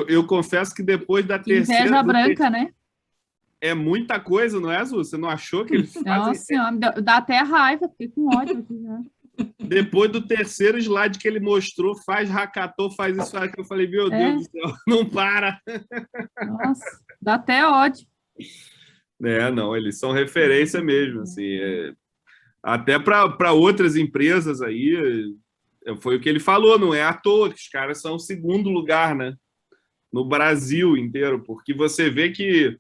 Eu confesso que depois da terceira... Inveja branca, né? É muita coisa, não é, Azul? Você não achou que eles fazem... Nossa senhora, dá até raiva, fiquei com ódio aqui já. Depois do terceiro slide que ele mostrou, faz hackathon, faz isso, faz aquilo, eu falei, meu Deus do céu, não para. Nossa, dá até ódio. Não, eles são referência mesmo, assim, até para outras empresas aí, foi o que ele falou, não é à toa que os caras são o segundo lugar, né, no Brasil inteiro, porque você vê que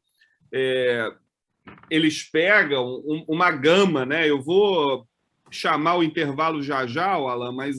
eles pegam uma gama, né, eu vou chamar o intervalo já, Alan, mas